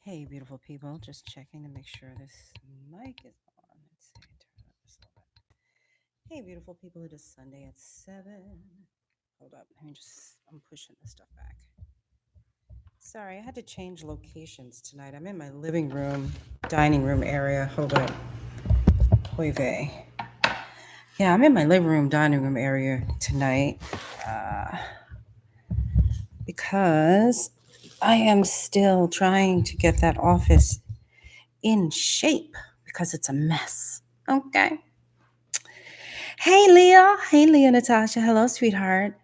Hey, beautiful people. Just checking to make sure this mic is on. Let's see. Turn it up just a little bit. Hey, beautiful people. It is Sunday at 7. Hold up. I'm pushing this stuff back. Sorry, I had to change locations tonight. I'm in my living room, dining room area. Hold up. Oy vey. Yeah, I'm in my living room, dining room area tonight uh, because I am still trying to get that office in shape because it's a mess. Okay. Hey, Leah. Hey, Leah, Natasha. Hello, sweetheart.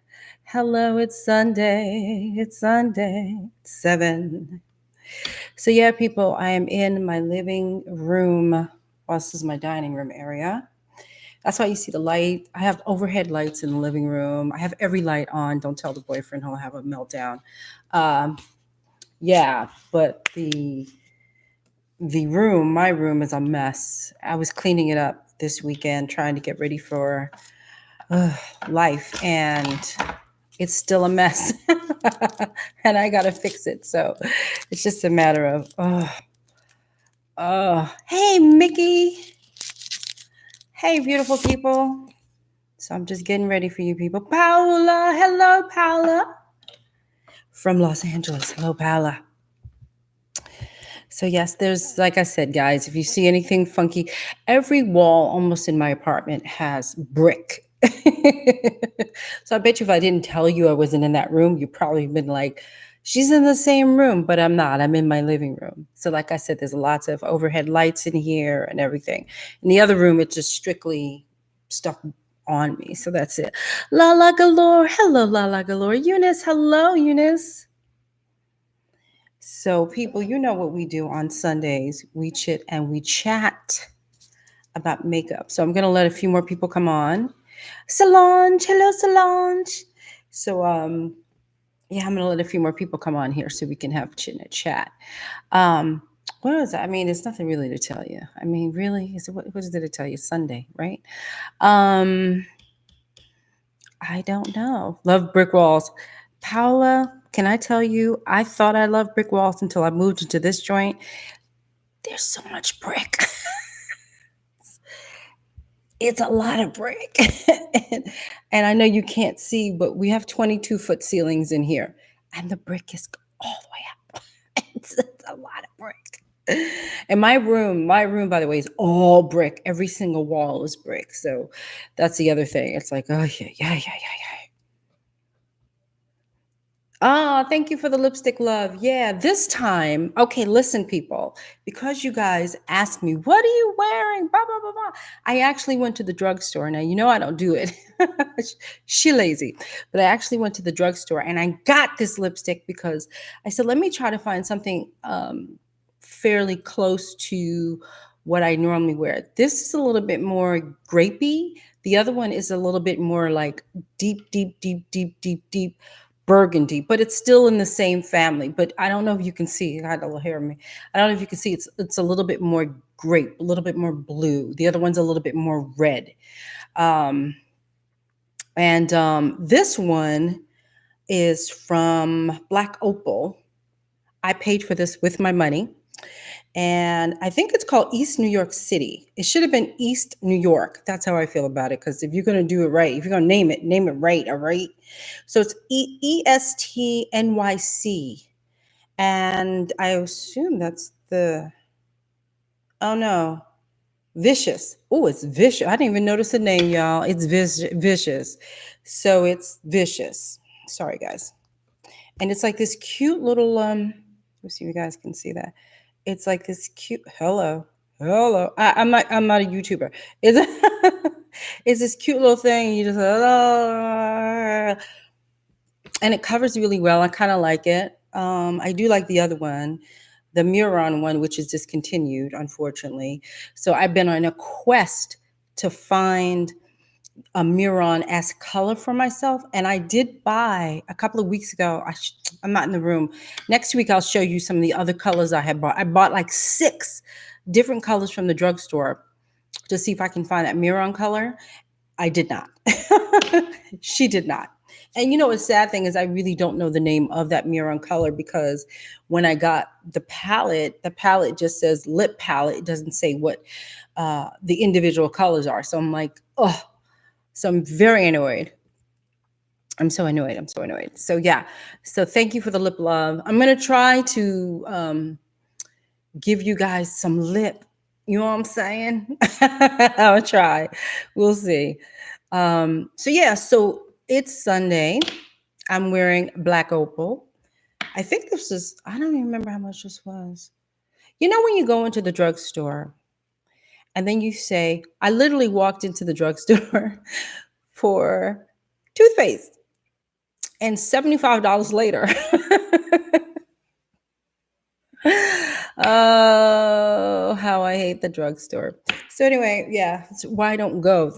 Hello, it's Sunday. It's Sunday. It's 7. So, yeah, people, I am in my living room. Well, this is my dining room area. That's why you see the light. I have overhead lights in the living room. I have every light on. Don't tell the boyfriend, he'll have a meltdown. Um, yeah, but my room is a mess. I was cleaning it up this weekend, trying to get ready for life, and it's still a mess. And I gotta fix it. So it's just a matter of hey, Mickey. Hey, beautiful people. So I'm just getting ready for you people. Paula, hello, Paula. From Los Angeles. Hello, Paula. So yes, there's, like I said, guys, if you see anything funky, every wall almost in my apartment has brick. So I bet you if I didn't tell you I wasn't in that room, you probably been like, she's in the same room, but I'm not. I'm in my living room. So like I said, there's lots of overhead lights in here and everything. In the other room, it's just strictly stuff on me. So that's it. Lala Galore. Hello, Lala Galore. Eunice. Hello, Eunice. So, people, you know what we do on Sundays. We chit and we chat about makeup. So, I'm going to let a few more people come on. Solange, hello, Solange. So, yeah, I'm going to let a few more people come on here so we can have chit and chat. What is that? I mean, there's nothing really to tell you. I mean, really, what is there to tell you? Sunday, right? Um, I don't know. Love brick walls. Paula, can I tell you, I thought I loved brick walls until I moved into this joint. There's so much brick. It's a lot of brick. and, and I know you can't see, but we have 22-foot ceilings in here. And the brick is all the way up. It's a lot of brick. And my room, by the way, is all brick. Every single wall is brick. So that's the other thing. It's like, oh, yeah. Ah, thank you for the lipstick love. Yeah, this time, okay, listen, people, because you guys asked me, what are you wearing? Blah, blah, blah, blah. I actually went to the drugstore. Now, you know I don't do it. She lazy. But I actually went to the drugstore and I got this lipstick because I said, let me try to find something fairly close to what I normally wear. This is a little bit more grapey. The other one is a little bit more like deep burgundy, but it's still in the same family. But I don't know if you can see. I had a little hair on me. I don't know if you can see. It's a little bit more grape, a little bit more blue. The other one's a little bit more red. Um, and this one is from Black Opal. I paid for this with my money. And I think it's called East New York City. It should have been East New York. That's how I feel about it. Because if you're going to do it right, if you're going to name it right. All right. So it's ESTNYC. And I assume that's oh no, Vicious. Oh, it's Vicious. I didn't even notice the name, y'all. It's Vicious. So it's Vicious. Sorry, guys. And it's like this cute little, let's see if you guys can see that. It's like this cute, hello. I'm not a YouTuber. It's, it's this cute little thing. You just, hello. And it covers really well. I kind of like it. I do like the other one, the Muron one, which is discontinued, unfortunately. So I've been on a quest to find a Muron-esque color for myself. And I did buy a couple of weeks ago. I'm not in the room. Next week, I'll show you some of the other colors I had bought. I bought like 6 different colors from the drugstore to see if I can find that Muron color. I did not. She did not. And a sad thing is I really don't know the name of that mirror on color because when I got the palette just says lip palette. It doesn't say what the individual colors are. So I'm like, oh, so I'm very annoyed. I'm so annoyed. I'm so annoyed. So yeah. So thank you for the lip love. I'm gonna try to give you guys some lip. You know what I'm saying? I'll try. We'll see. So yeah, so it's Sunday. I'm wearing black opal. I think this is, I don't even remember how much this was. When you go into the drugstore and then you say, I literally walked into the drugstore for toothpaste and $75 later. Oh, how I hate the drugstore. So anyway, yeah, that's why I don't go.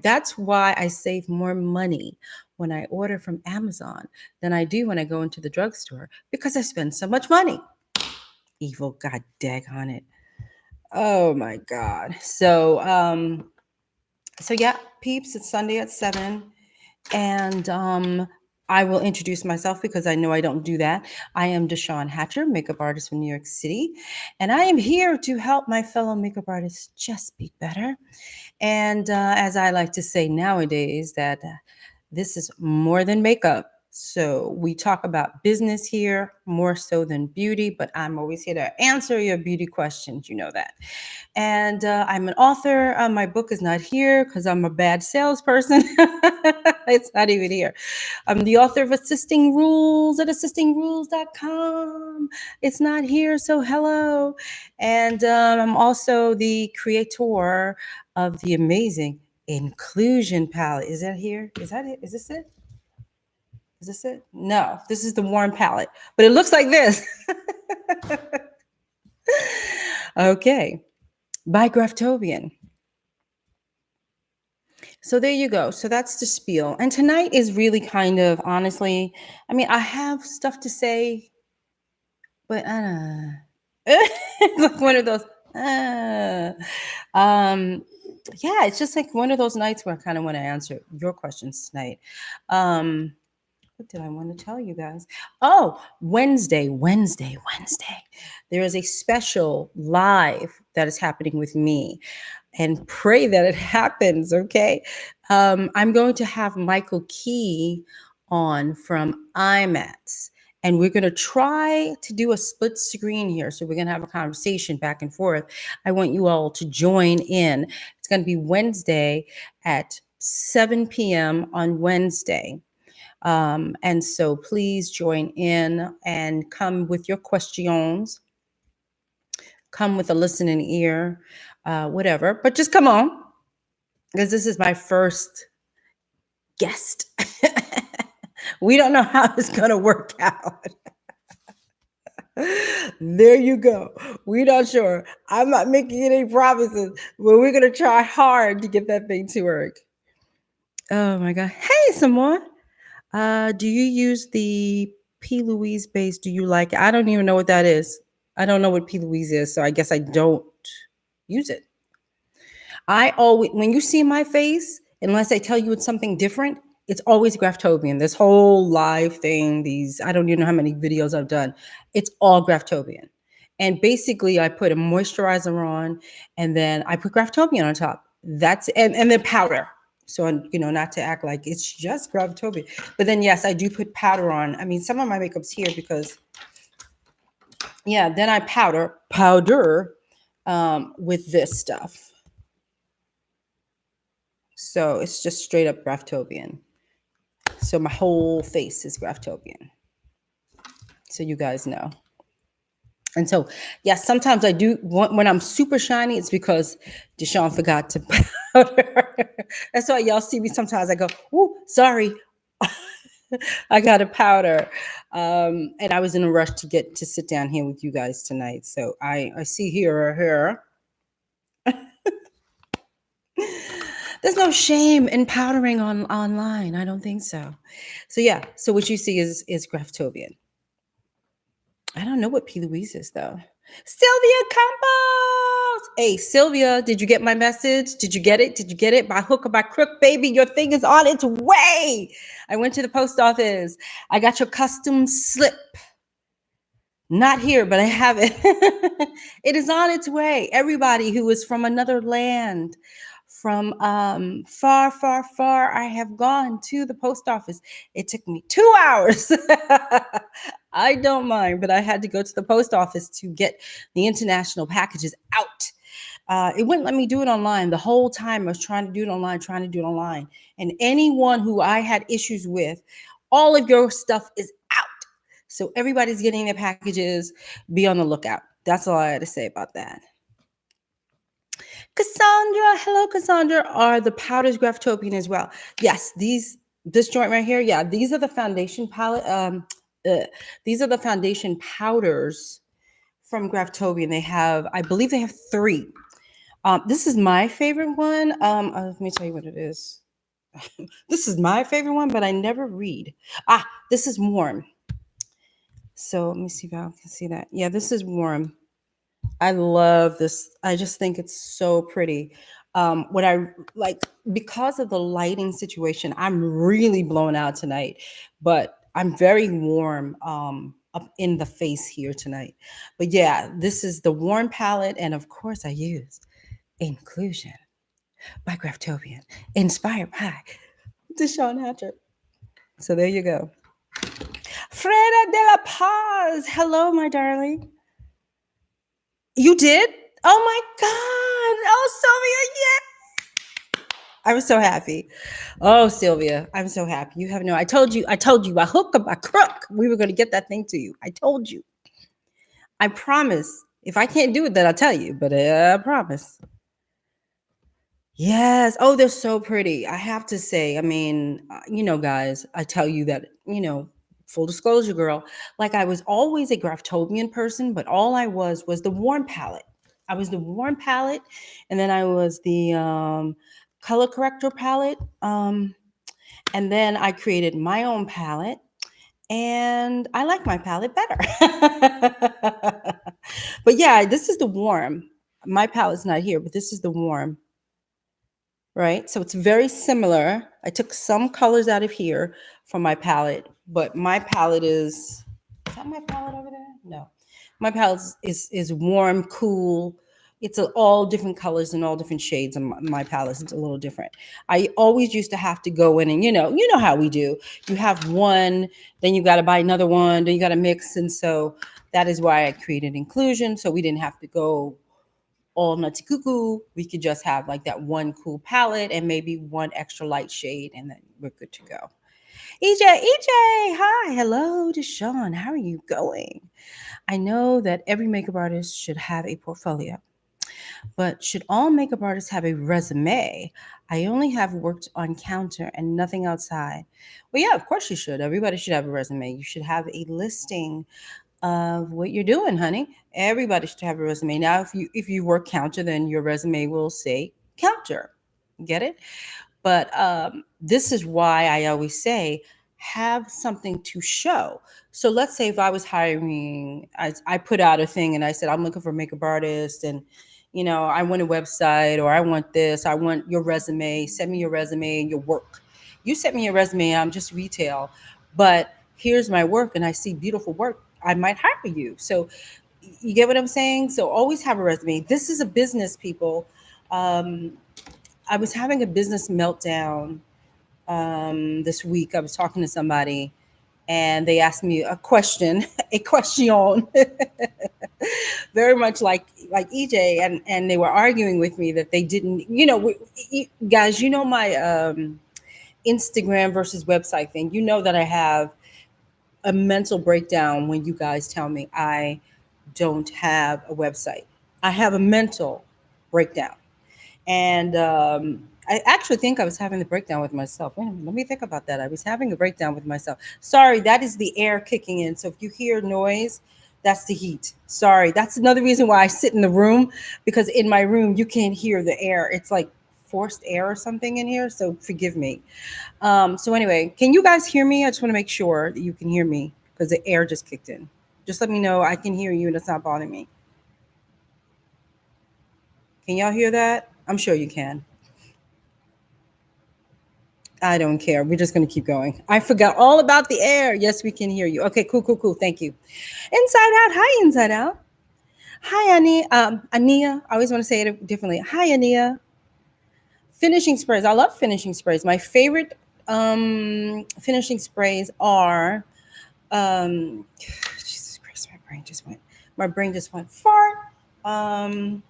That's why I save more money when I order from Amazon than I do when I go into the drugstore because I spend so much money. Evil god daggone it. Oh my god. So yeah, peeps, it's Sunday at 7. And I will introduce myself because I know I don't do that. I am Deshawn Hatcher, makeup artist from New York City, and I am here to help my fellow makeup artists just be better. And as I like to say nowadays, that this is more than makeup. So we talk about business here more so than beauty, but I'm always here to answer your beauty questions. You know that. And I'm an author. My book is not here because I'm a bad salesperson. It's not even here. I'm the author of Assisting Rules at assistingrules.com. It's not here, so hello. And I'm also the creator of the amazing Inclusion Palette. Is that here? Is that it? Is this it? Is this it? No, this is the Warm Palette, but it looks like this. Okay, by Graftobian. So there you go. So that's the spiel. And tonight is really kind of, honestly, I mean, I have stuff to say, but it's like one of those. Yeah, it's just like one of those nights where I kind of want to answer your questions tonight. What did I want to tell you guys? Oh, Wednesday. There is a special live that is happening with me, and pray that it happens. Okay. I'm going to have Michael Key on from IMATS, and we're going to try to do a split screen here. So we're going to have a conversation back and forth. I want you all to join in. It's going to be Wednesday at 7 p.m. on Wednesday. And so please join in and come with your questions, come with a listening ear, whatever, but just come on because this is my first guest. We don't know how it's going to work out. There you go. We're not sure. I'm not making any promises, but we're going to try hard to get that thing to work. Oh my God. Hey, someone. Do you use the P. Louise base? Do you like it? I don't even know what that is. I don't know what P. Louise is, so I guess I don't use it. I always, when you see my face, unless I tell you it's something different, it's always Graftobian. This whole live thing, I don't even know how many videos I've done. It's all Graftobian. And basically, I put a moisturizer on, and then I put Graftobian on top. And then powder. So, not to act like it's just Graftobian. But then, yes, I do put powder on. I mean, some of my makeup's here because, yeah, then I powder with this stuff. So it's just straight up Graftobian. So my whole face is Graftobian. So you guys know. And so, yes, sometimes I do, when I'm super shiny, it's because Deshawn forgot to powder. That's why y'all see me sometimes I go, ooh, sorry. I got to powder. And I was in a rush to sit down here with you guys tonight. So I see here. There's no shame in powdering online. I don't think so. So yeah. So what you see is Graftobian. I don't know what P. Louise is though. Sylvia Campos. Hey, Sylvia, did you get my message? Did you get it? Did you get it? By hook or by crook, baby, your thing is on its way. I went to the post office. I got your custom slip. Not here, but I have it. It is on its way. Everybody who is from another land, from far, far, far, I have gone to the post office. It took me 2 hours. I don't mind, but I had to go to the post office to get the international packages out. It wouldn't let me do it online. The whole time I was trying to do it online, trying to do it online. And anyone who I had issues with, all of your stuff is out. So everybody's getting their packages. Be on the lookout. That's all I had to say about that. Cassandra, hello, Cassandra. Are the powders Graftopian as well? Yes, this joint right here. Yeah, these are the foundation palette. These are the foundation powders from Graftopian. They have, I believe, they have 3. This is my favorite one. Let me tell you what it is. This is my favorite one, but I never read. This is warm. So let me see if I can see that. Yeah, this is warm. I love this. I just think it's so pretty. What I like, because of the lighting situation, I'm really blown out tonight, but I'm very warm up in the face here tonight. But yeah, this is the warm palette. And of course, I use Inclusion by Graftopian, inspired by Deshawn Hatcher. So there you go. Freda de la Paz. Hello, my darling. You did? Oh my God. Oh, Sylvia, yeah. I was so happy. Oh, Sylvia, I'm so happy. You have no, I told you by hook or by crook, we were going to get that thing to you. I told you. I promise. If I can't do it, then I'll tell you, but I promise. Yes. Oh, they're so pretty. I have to say, I mean, guys, I tell you that, full disclosure, girl, like I was always a Graftopian person, but all I was the warm palette. I was the warm palette, and then I was the color corrector palette. And then I created my own palette, and I like my palette better. But yeah, this is the warm. My palette's not here, but this is the warm. Right? So it's very similar. I took some colors out of here from my palette, but my palette is that my palette over there? No. My palette is warm, cool. It's all different colors and all different shades, and my palette is a little different. I always used to have to go in and you know how we do. You have one, then you got to buy another one, then you got to mix, and so that is why I created Inclusion, so we didn't have to go all nutty cuckoo. We could just have like that one cool palette and maybe one extra light shade, and then we're good to go. EJ, hi, hello, Deshawn. How are you going? I know that every makeup artist should have a portfolio, but should all makeup artists have a resume? I only have worked on counter and nothing outside. Well, yeah, of course you should. Everybody should have a resume. You should have a listing of what you're doing, honey. Everybody should have a resume. Now, if you work counter, then your resume will say counter. Get it? But this is why I always say have something to show. So let's say if I was hiring, I put out a thing and I said I'm looking for a makeup artist, and I want a website, or I want this, I want your resume. Send me your resume and your work. You sent me your resume. I'm just retail, but here's my work, and I see beautiful work. I might hire you. So you get what I'm saying? So always have a resume. This is a business, people. I was having a business meltdown this week. I was talking to somebody, and they asked me a question, a question, very much like EJ, and they were arguing with me that they didn't. Guys, my Instagram versus website thing. You know that I have a mental breakdown when you guys tell me I don't have a website. I have a mental breakdown. And I actually think I was having the breakdown with myself. Let me think about that. I was having a breakdown with myself. Sorry, that is the air kicking in. So if you hear noise, that's the heat. Sorry. That's another reason why I sit in the room, because in my room, you can't hear the air. It's like forced air or something in here. So forgive me. So anyway, can you guys hear me? I just want to make sure that you can hear me, because the air just kicked in. Just let me know I can hear you and it's not bothering me. Can y'all hear that? I'm sure you can. I don't care. We're just going to keep going. I forgot all about the air. Yes, we can hear you. Okay, cool, cool, cool. Thank you. Inside Out. Hi, Inside Out. Hi, Ania. Ania. I always want to say it differently. Hi, Ania. Finishing sprays. I love finishing sprays. My favorite finishing sprays are Jesus Christ, my brain just went far. Um,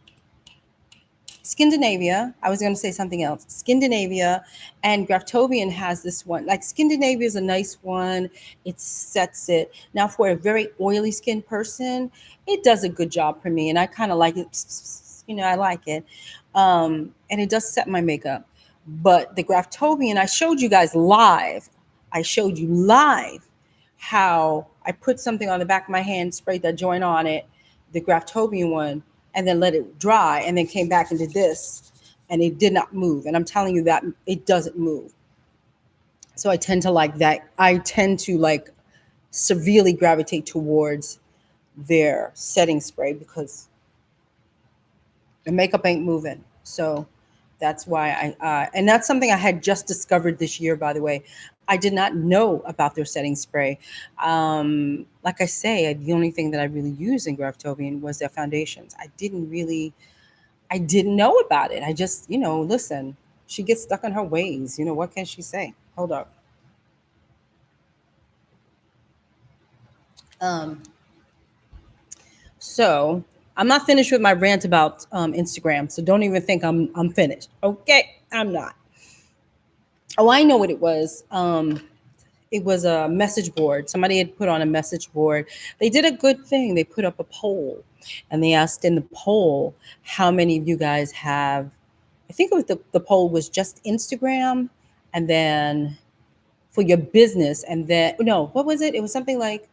Scandinavia. I was going to say something else. Scandinavia and Graftobian has this one. Like Scandinavia is a nice one. It sets it. Now for a very oily skin person, it does a good job for me, and I kind of like it. You know, I like it, and it does set my makeup. But the Graftobian, I showed you guys live. I showed you live how I put something on the back of my hand, sprayed that joint on it, the Graftobian one, and then let it dry, and then came back and did this, and it did not move. And I'm telling you that it doesn't move. So I tend to like that. I tend to like severely gravitate towards their setting spray because the makeup ain't moving. So that's why and that's something I had just discovered this year, by the way. I did not know about their setting spray. Like I say, the only thing that I really used in Graftobian was their foundations. I didn't know about it. I just, listen, she gets stuck in her ways. What can she say? Hold up. Um, so I'm not finished with my rant about Instagram. So don't even think I'm finished. Okay, I'm not. Oh, I know what it was. It was a message board. Somebody had put on a message board. They did a good thing. They put up a poll, and they asked in the poll how many of you guys have. I think it was the poll was just Instagram, and then for your business, and then no, what was it? It was something like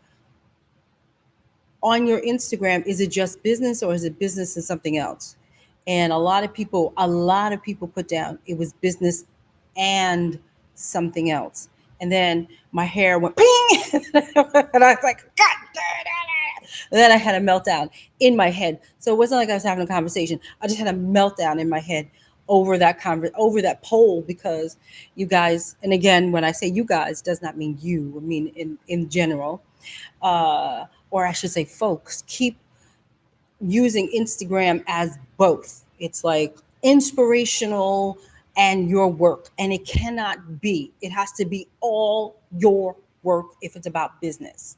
on your Instagram, is it just business or is it business and something else? And a lot of people put down it was business and something else. And then my hair went ping, and I was like, God damn it. And then I had a meltdown in my head. So it wasn't like I was having a conversation. I just had a meltdown in my head over that poll because you guys, and again, when I say you guys, does not mean you. I mean in general, or I should say, folks, keep using Instagram as both. It's like inspirational and your work, and it cannot be. It has to be all your work if it's about business.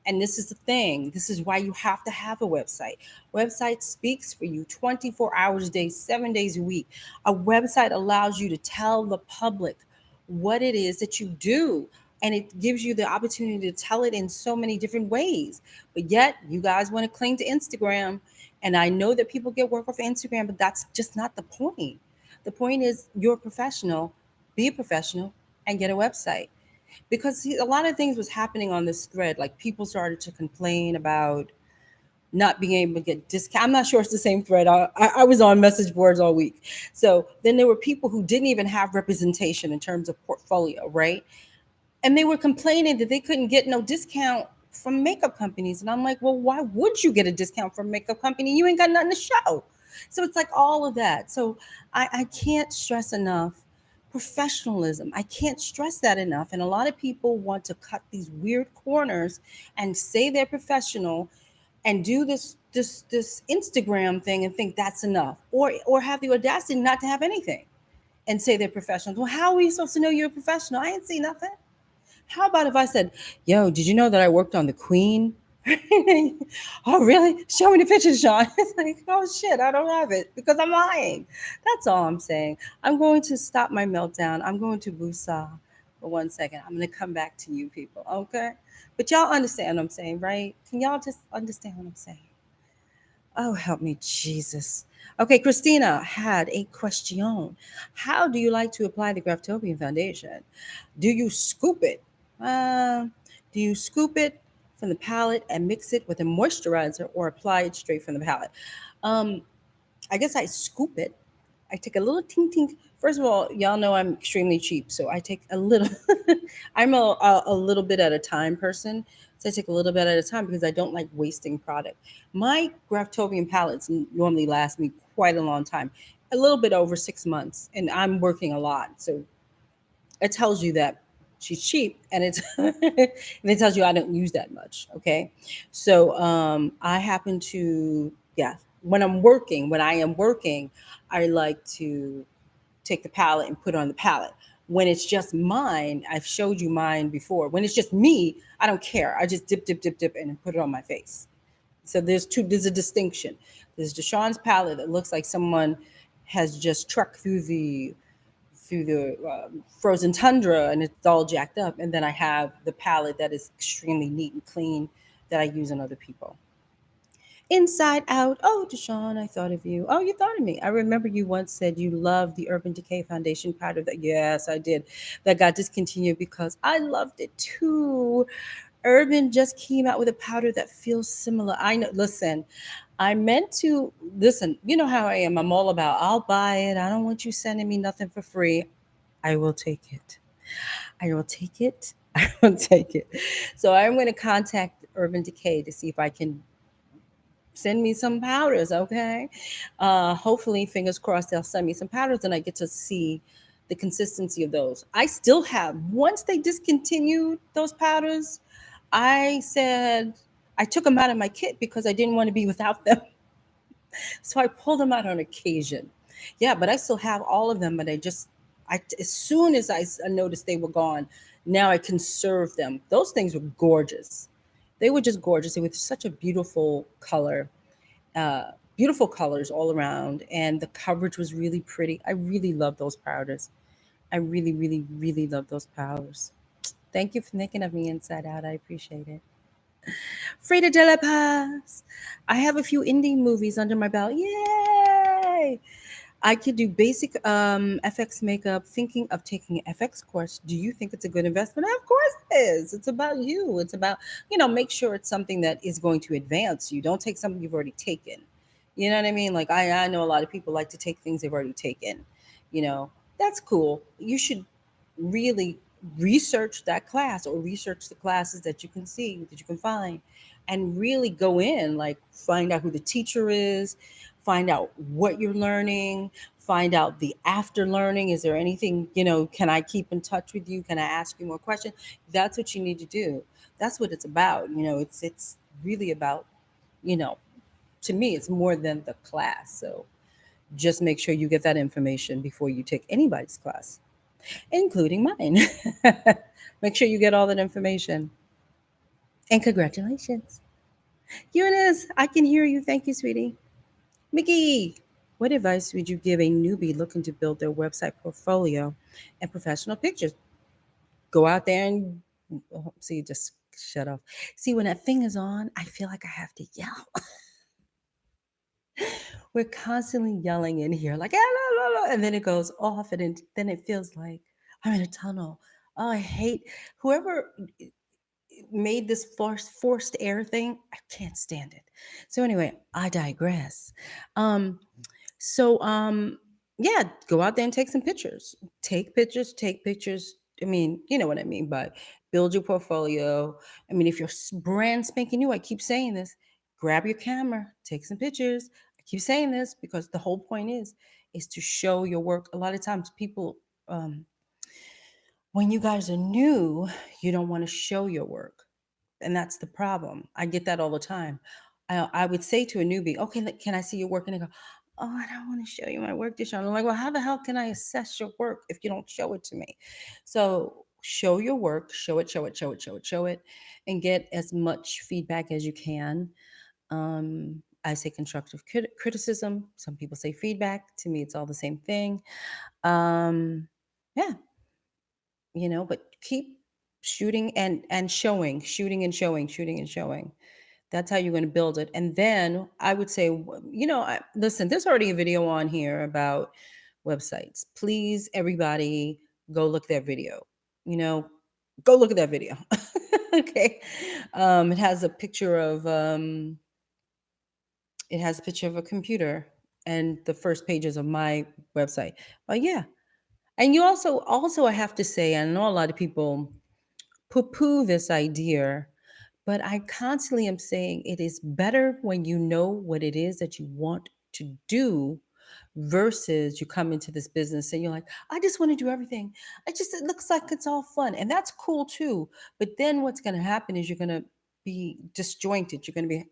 And this is the thing. This is why you have to have a website. Website speaks for you 24 hours a day, 7 days a week. A website allows you to tell the public what it is that you do. And it gives you the opportunity to tell it in so many different ways. But yet, you guys want to cling to Instagram. And I know that people get work off Instagram, but that's just not the point. The point is you're a professional, be a professional, and get a website because a lot of things was happening on this thread. Like people started to complain about not being able to get discount. I'm not sure it's the same thread. I was on message boards all week. So then there were people who didn't even have representation in terms of portfolio, right? And they were complaining that they couldn't get no discount from makeup companies. And I'm like, well, why would you get a discount from a makeup company? You ain't got nothing to show. So it's like all of that. So I can't stress enough professionalism. I can't stress that enough. And a lot of people want to cut these weird corners and say they're professional and do this Instagram thing and think that's enough. Or have the audacity not to have anything and say they're professionals. Well, how are we supposed to know you're a professional? I ain't see nothing. How about if I said, yo, did you know that I worked on the Queen? Oh, really? Show me the picture, Sean. It's like, oh, shit, I don't have it because I'm lying. That's all I'm saying. I'm going to stop my meltdown. I'm going to woosah for 1 second. I'm going to come back to you people, okay? But y'all understand what I'm saying, right? Can y'all just understand what I'm saying? Oh, help me, Jesus. Okay, Christina had a question. How do you like to apply the Graftobian foundation? Do you scoop it? Uh, do you scoop it from the palette and mix it with a moisturizer or apply it straight from the palette? Um, I guess I scoop it. I take a little tink tink. First of all, y'all know I'm extremely cheap, so I take a little. I'm a little bit at a time person, so I take a little bit at a time because I don't like wasting product. My Graftobian palettes normally last me quite a long time, a little bit over 6 months, and I'm working a lot, so it tells you that she's cheap, and it's and it tells you I don't use that much. Okay, so I happen to, yeah, when I am working, I like to take the palette and put it on the palette. When it's just mine, I've showed you mine before. When it's just me, I don't care. I just dip, dip, dip, dip, and then put it on my face. So there's a distinction. There's Deshawn's palette that looks like someone has just trucked through the frozen tundra and it's all jacked up. And then I have the palette that is extremely neat and clean that I use on other people. Inside Out. Oh, Deshawn, I thought of you. Oh, you thought of me. I remember you once said you loved the Urban Decay foundation powder. That, yes, I did. That got discontinued because I loved it too. Urban just came out with a powder that feels similar. I know. Listen, I meant to listen. You know how I am. I'm all about. I'll buy it. I don't want you sending me nothing for free. I will take it. I will take it. I will take it. So I'm going to contact Urban Decay to see if I can send me some powders, okay? Hopefully, fingers crossed, they'll send me some powders and I get to see the consistency of those. I still have, once they discontinued those powders, I said, I took them out of my kit because I didn't want to be without them. So I pulled them out on occasion. Yeah, but I still have all of them, but as soon as I noticed they were gone, now I conserve them. Those things were gorgeous. They were just gorgeous. They were such a beautiful color, uh, beautiful colors all around, and the coverage was really pretty. I really love those powders. I really, really, really love those powders. Thank you for thinking of me, Inside Out. I appreciate it. Frida de la Paz. I have a few indie movies under my belt. Yay! I could do basic FX makeup. Thinking of taking an FX course. Do you think it's a good investment? Of course it is. It's about you. It's about, make sure it's something that is going to advance you. Don't take something you've already taken. You know what I mean? Like I know a lot of people like to take things they've already taken. You know, that's cool. You should really research that class or research the classes that you can see, that you can find, and really go in, like find out who the teacher is, find out what you're learning, find out the after learning. Is there anything, can I keep in touch with you? Can I ask you more questions? That's what you need to do. That's what it's about. It's really about, you know, to me, it's more than the class. So just make sure you get that information before you take anybody's class, including mine. Make sure you get all that information. And congratulations. Eunice, I can hear you. Thank you, sweetie. Mickey, what advice would you give a newbie looking to build their website portfolio and professional pictures? Go out there and see, just shut off. See, when that thing is on, I feel like I have to yell. We're constantly yelling in here, like, "Ah, la, la, la," and then it goes off, and then it feels like I'm in a tunnel. Oh, I hate whoever made this forced air thing. I can't stand it. So anyway, I digress. Um, so yeah, go out there and take some pictures. Take pictures. Take pictures. I mean, you know what I mean by build your portfolio. I mean, if you're brand spanking new, I keep saying this. Grab your camera, take some pictures. I keep saying this because the whole point is to show your work. A lot of times, people, when you guys are new, you don't want to show your work, and that's the problem. I get that all the time. I would say to a newbie, "Okay, can I see your work?" And they go, "Oh, I don't want to show you my work, Deshawn." I'm like, "Well, how the hell can I assess your work if you don't show it to me?" So show your work, show it, show it, show it, show it, show it, and get as much feedback as you can. I say constructive criticism. Some people say feedback. To me, it's all the same thing. Um, yeah, but keep shooting and showing, shooting and showing, shooting and showing. That's how you're going to build it. And then I would say, listen, there's already a video on here about websites. Please, everybody, go look at that video. You know, go look at that video. Okay. It has a picture of it has a picture of a computer. and the first pages of my website. But yeah, and you also I have to say, I know a lot of people poo-poo this idea, but I constantly am saying it is better when you know what it is that you want to do versus you come into this business and you're like, I just want to do everything. It looks like it's all fun. And that's cool too. But then what's going to happen is you're going to be disjointed. You're going to be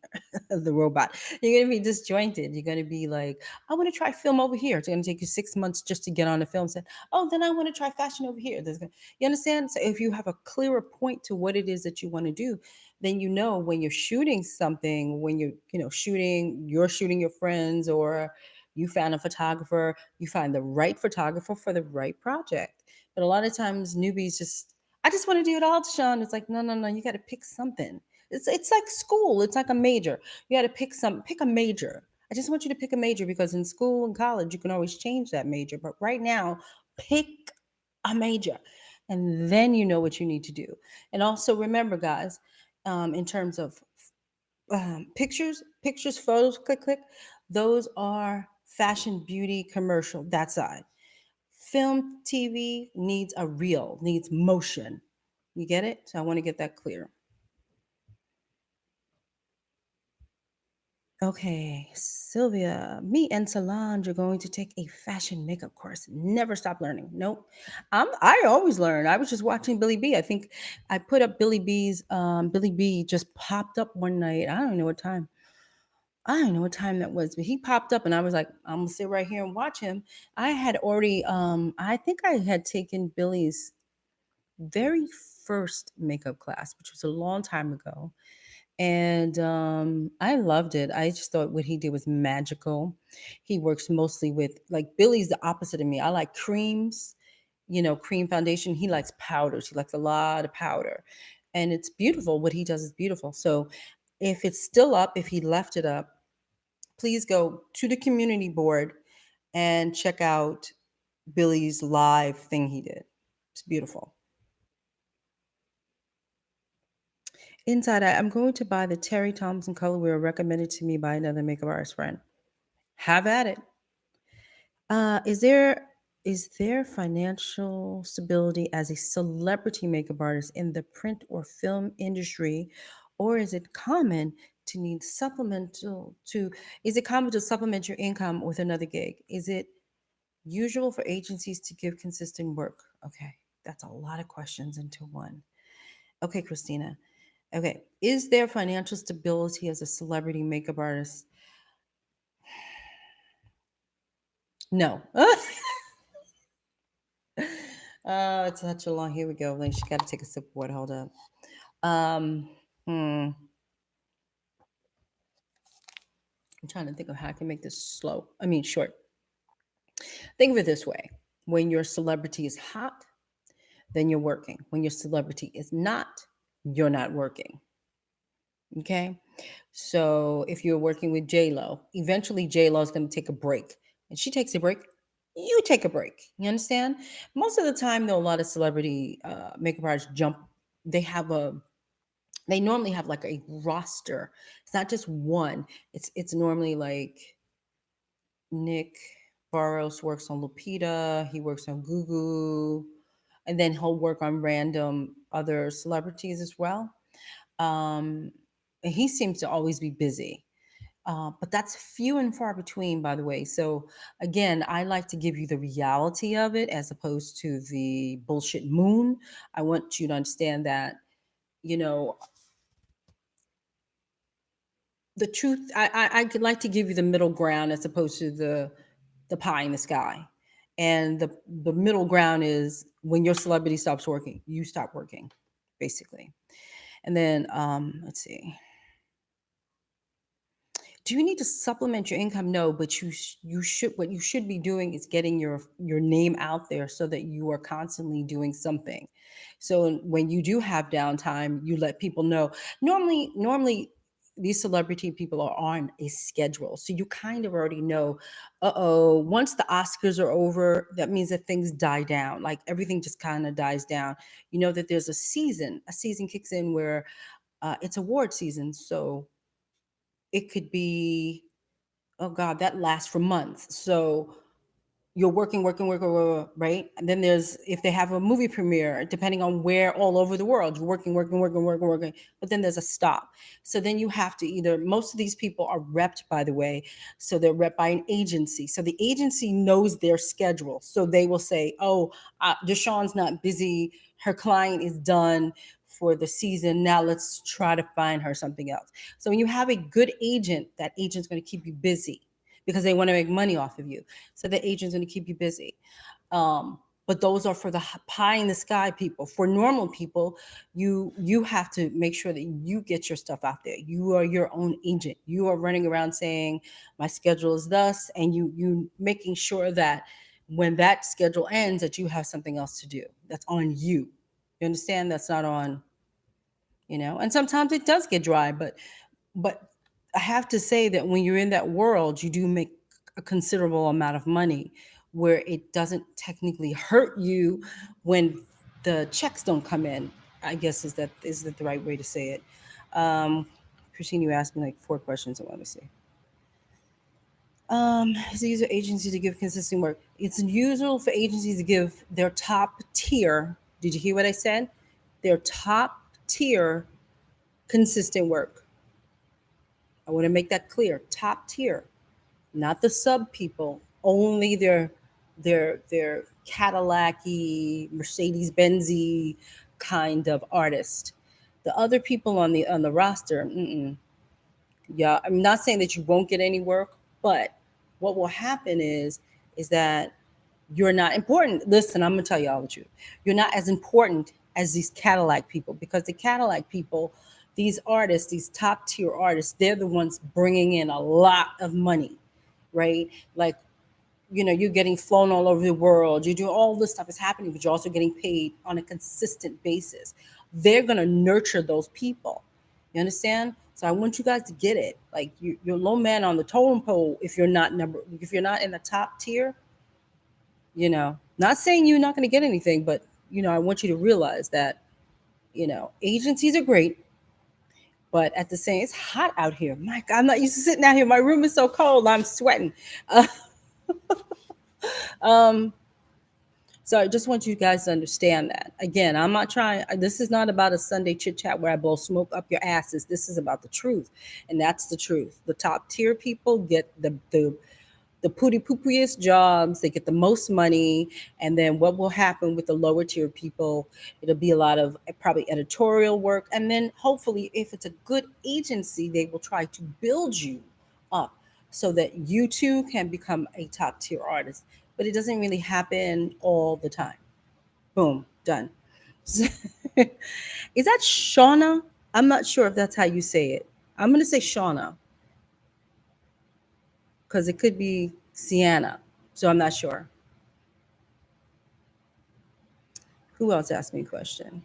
the robot. You're going to be disjointed. You're going to be like, I want to try film over here. It's going to take you 6 months just to get on the film set. Oh, then I want to try fashion over here. You understand? So if you have a clearer point to what it is that you want to do, then you know when you're shooting something, when you're shooting your friends, or you found a photographer, you find the right photographer for the right project. But a lot of times newbies just, I just want to do it all, Deshawn. It's like, no, no, no, you got to pick something. It's like school. It's like a major. You got to pick a major. I just want you to pick a major because in school and college you can always change that major. But right now, pick a major, and then you know what you need to do. And also remember, guys, in terms of pictures, photos, click, click. Those are fashion, beauty, commercial. That side. Film, TV needs a reel, needs motion. You get it? So I want to get that clear. Okay, Sylvia, me and Solange are going to take a fashion makeup course. Never stop learning. Nope. I always learn. I was just watching Billy B. I think I put up Billy B just popped up one night. I don't know what time. I don't know what time that was, but he popped up and I was like, I'm gonna sit right here and watch him. I had already I think I had taken Billy's very first makeup class, which was a long time ago. And I loved it. I just thought what he did was magical. He works mostly with, like, Billy's the opposite of me. I like creams, cream foundation. He likes powders. He likes a lot of powder. And it's beautiful. What he does is beautiful. So if it's still up, if he left it up, please go to the community board and check out Billy's live thing he did. It's beautiful. Inside, I'm going to buy the Terry Thompson colorway recommended to me by another makeup artist friend. Have at it. Is there financial stability as a celebrity makeup artist in the print or film industry, or is it common to need supplemental to is it common to supplement your income with another gig? Is it usual for agencies to give consistent work? Okay, that's a lot of questions into one. Okay, Christina. Okay, is there financial stability as a celebrity makeup artist? No. It's such a long. Here we go. Then she got to take a sip of water. Hold up. Um, hmm. I'm trying to think of how I can make this slow. I mean, short. Think of it this way: when your celebrity is hot, then you're working. When your celebrity is not, you're not working. Okay. So if you're working with J Lo, eventually J Lo is going to take a break, and she takes a break. You take a break. You understand? Most of the time, though, a lot of celebrity makeup artists jump. They have a. They normally have like a roster. It's not just one. It's normally like Nick Barros works on Lupita. He works on Gugu, and then he'll work on random other celebrities as well. Um, and he seems to always be busy. But that's few and far between, by the way. So, again, I like to give you the reality of it as opposed to the bullshit moon. I want you to understand that, you know, the truth. I could like to give you the middle ground as opposed to the pie in the sky. And the middle ground is when your celebrity stops working, you stop working, basically. And then let's see. Do you need to supplement your income? No, but you should. What you should be doing is getting your name out there so that you are constantly doing something. So when you do have downtime, you let people know. Normally these celebrity people are on a schedule, so you kind of already know. Once the Oscars are over, that means that things die down. Like everything just kind of dies down. You know that there's a season. A season kicks in where it's award season, so it could be Oh God, that lasts for months. So you're working, right? And then there's if they have a movie premiere, depending on where all over the world, you're working. But then there's a stop. So then you have to either most of these people are repped, by the way, so they're repped by an agency. So the agency knows their schedule. So they will say, "Oh, Deshawn's not busy. Her client is done for the season. Now let's try to find her something else." So when you have a good agent, that agent's going to keep you busy because they want to make money off of you. So the agent's going to keep you busy. But those are for the pie in the sky people. For normal people, you have to make sure that you get your stuff out there. You are your own agent. You are running around saying, "My schedule is thus," and you making sure that when that schedule ends, that you have something else to do. That's on you. You understand? That's not on, And sometimes it does get dry, but I have to say that when you're in that world, you do make a considerable amount of money where it doesn't technically hurt you when the checks don't come in. I guess is that the right way to say it? Christine, you asked me like 4 questions. So let me see. Is it usual agency to give consistent work? It's usual for agencies to give their top tier. Did you hear what I said? Their top tier consistent work. I want to make that clear. Top tier, not the sub people. Only their Cadillac-y, Mercedes-Benz-y kind of artist. The other people on the roster, yeah, I'm not saying that you won't get any work, but what will happen is that you're not important. Listen, I'm gonna tell y'all the truth. You're not as important as these Cadillac people because the Cadillac people, these artists, these top tier artists, they're the ones bringing in a lot of money, right? Like, you're getting flown all over the world. You do all this stuff is happening, but you're also getting paid on a consistent basis. They're gonna nurture those people. You understand? So I want you guys to get it. Like you're low man on the totem pole if you're not in the top tier. Not saying you're not going to get anything, but I want you to realize that agencies are great, but at the same, it's hot out here. My God, I'm not used to sitting out here. My room is so cold. I'm sweating. Uh, um, so I just want you guys to understand that. Again, I'm not trying. This is not about a Sunday chit chat where I blow smoke up your asses. This is about the truth, and that's the truth. The top tier people get the pooty poopiest jobs, they get the most money. And then what will happen with the lower tier people? It'll be a lot of probably editorial work. And then hopefully, if it's a good agency, they will try to build you up so that you too can become a top tier artist. But it doesn't really happen all the time. Boom, done. Is that Shauna? I'm not sure if that's how you say it. I'm going to say Shauna because it could be Sienna. So I'm not sure. Who else asked me a question?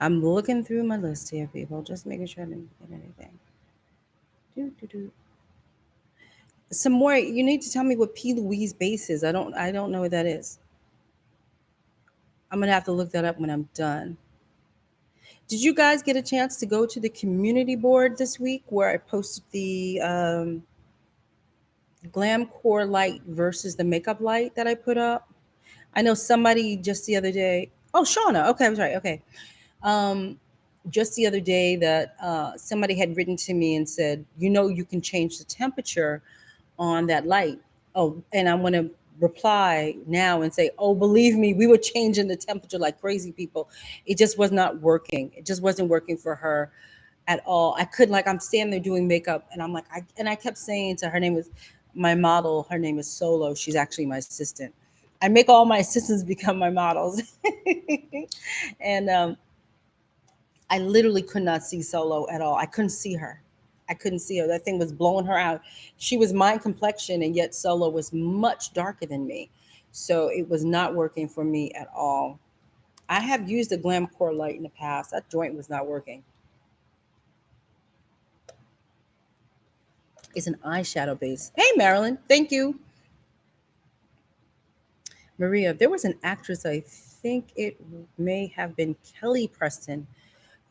I'm looking through my list here, people, just making sure I didn't get anything. Do. Some more. You need to tell me what P. Louise base is. I don't know what that is. I'm gonna have to look that up when I'm done. Did you guys get a chance to go to the community board this week where I posted the glam core light versus the makeup light that I put up? I know somebody just the other day. Oh, Shauna. Okay, I was right. Okay. Um, just the other day that somebody had written to me and said, you can change the temperature on that light. Oh, and I'm going to reply now and say, oh, believe me, we were changing the temperature like crazy people. It just was not working. It just wasn't working for her at all. I couldn't, like, I'm standing there doing makeup and I'm like, I kept saying to her, name is my model. Her name is Solo. She's actually my assistant. I make all my assistants become my models. And I literally could not see Solo at all. I couldn't see her. I couldn't see her. That thing was blowing her out. She was my complexion, and yet Solo was much darker than me. So it was not working for me at all. I have used a Glam Core light in the past. That joint was not working. It's an eyeshadow base. Hey, Marilyn. Thank you. Maria, there was an actress, I think it may have been Kelly Preston,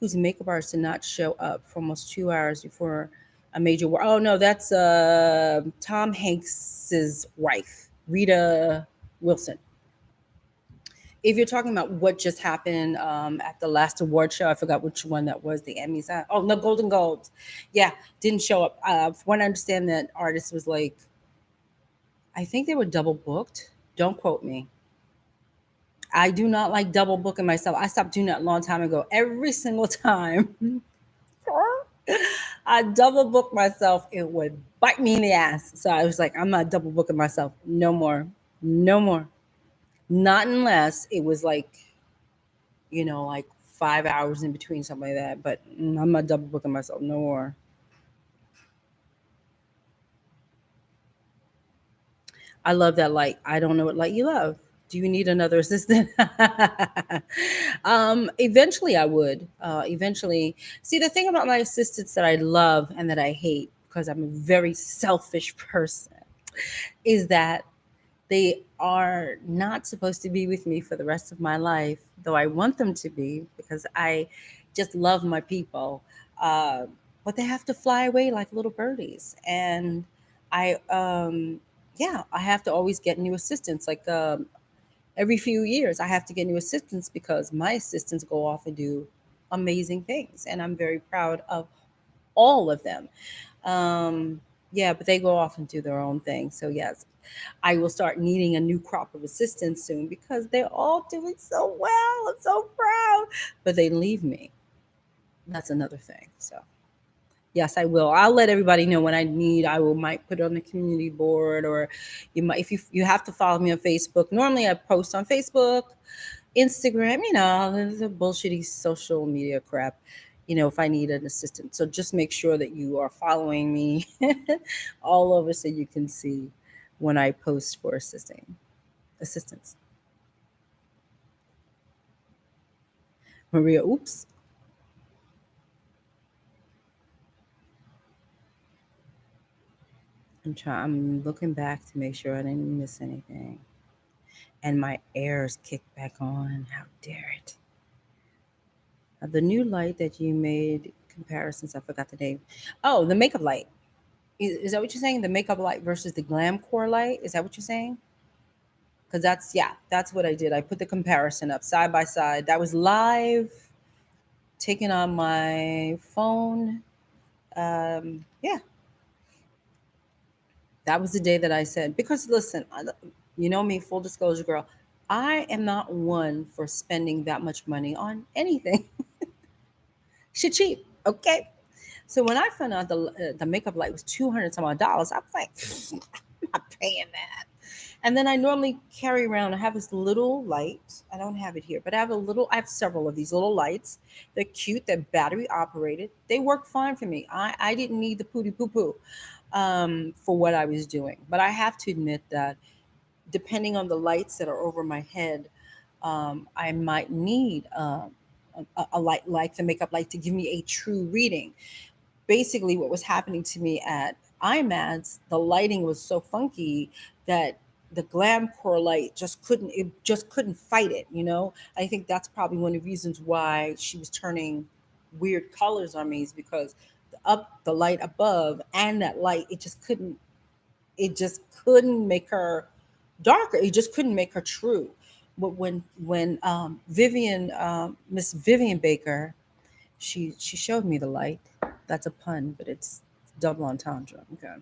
whose makeup artist did not show up for almost 2 hours before a major war. Oh no, that's Tom Hanks's wife, Rita Wilson. If you're talking about what just happened at the last award show, I forgot which one that was, the Emmys. Oh, no, Golden Globes. Yeah, didn't show up. From what I understand, that artist was like, I think they were double booked. Don't quote me. I do not like double booking myself. I stopped doing that a long time ago. Every single time I double book myself, it would bite me in the ass. So I was like, I'm not double booking myself. No more. No more. Not unless it was like, like 5 hours in between, something like that. But I'm not double booking myself no more. I love that light. I don't know what light you love. Do you need another assistant? Eventually I would. Eventually. See, the thing about my assistants that I love and that I hate, because I'm a very selfish person, is that they are not supposed to be with me for the rest of my life, though I want them to be because I just love my people. Uh, but they have to fly away like little birdies. And I, yeah, I have to always get new assistants. Like every few years, I have to get new assistants because my assistants go off and do amazing things. And I'm very proud of all of them. Um, yeah, but they go off and do their own thing. So, yes, I will start needing a new crop of assistants soon because they're all doing so well. I'm so proud. But they leave me. That's another thing. So, yes, I will. I'll let everybody know when I need. I will might put it on the community board, or you might, if you have to follow me on Facebook. Normally, I post on Facebook, Instagram. The bullshitty social media crap. If I need an assistant, so just make sure that you are following me all over so you can see when I post for assistance. Maria, oops. I'm looking back to make sure I didn't miss anything. And my air's kicked back on. How dare it? The new light that you made comparisons, I forgot the name. Oh, the makeup light. Is that what you're saying? The makeup light versus the glam core light? Is that what you're saying? Because that's what I did. I put the comparison up side by side. That was live, taken on my phone. Yeah, that was the day that I said, because listen, you know me, full disclosure, girl, I am not one for spending that much money on anything. Shit cheap, okay? So when I found out the makeup light was $200 some odd dollars, I was like, I'm not paying that. And then I normally carry around. I have this little light. I don't have it here, but I have several of these little lights. They're cute. They're battery operated. They work fine for me. I didn't need the pooty poo poo for what I was doing. But I have to admit that depending on the lights that are over my head, I might need a light like the makeup light to give me a true reading. Basically, what was happening to me at IMADS, the lighting was so funky that the glam core light just couldn't fight it. I think that's probably one of the reasons why she was turning weird colors on me, is because the light above and that light, it just couldn't make her darker. It just couldn't make her true. But when Miss Vivian Baker, she showed me the light. That's a pun, but it's double entendre. Okay.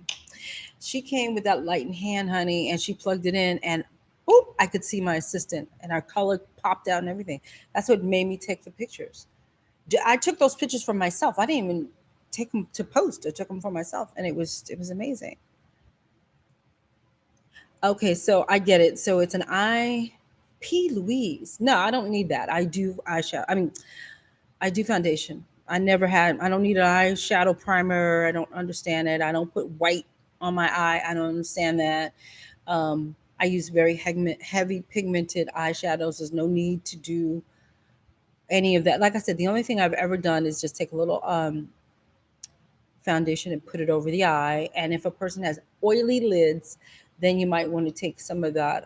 She came with that light in hand, honey, and she plugged it in, and boop, I could see my assistant, and our color popped out and everything. That's what made me take the pictures. I took those pictures for myself. I didn't even take them to post. I took them for myself, and it was amazing. Okay, so I get it. So it's an P. Louise. No, I don't need that. I do eyeshadow. I mean, I do foundation. I don't need an eyeshadow primer. I don't understand it. I don't put white on my eye. I don't understand that. I use very heavy pigmented eyeshadows. There's no need to do any of that. Like I said, the only thing I've ever done is just take a little foundation and put it over the eye. And if a person has oily lids, then you might want to take some of that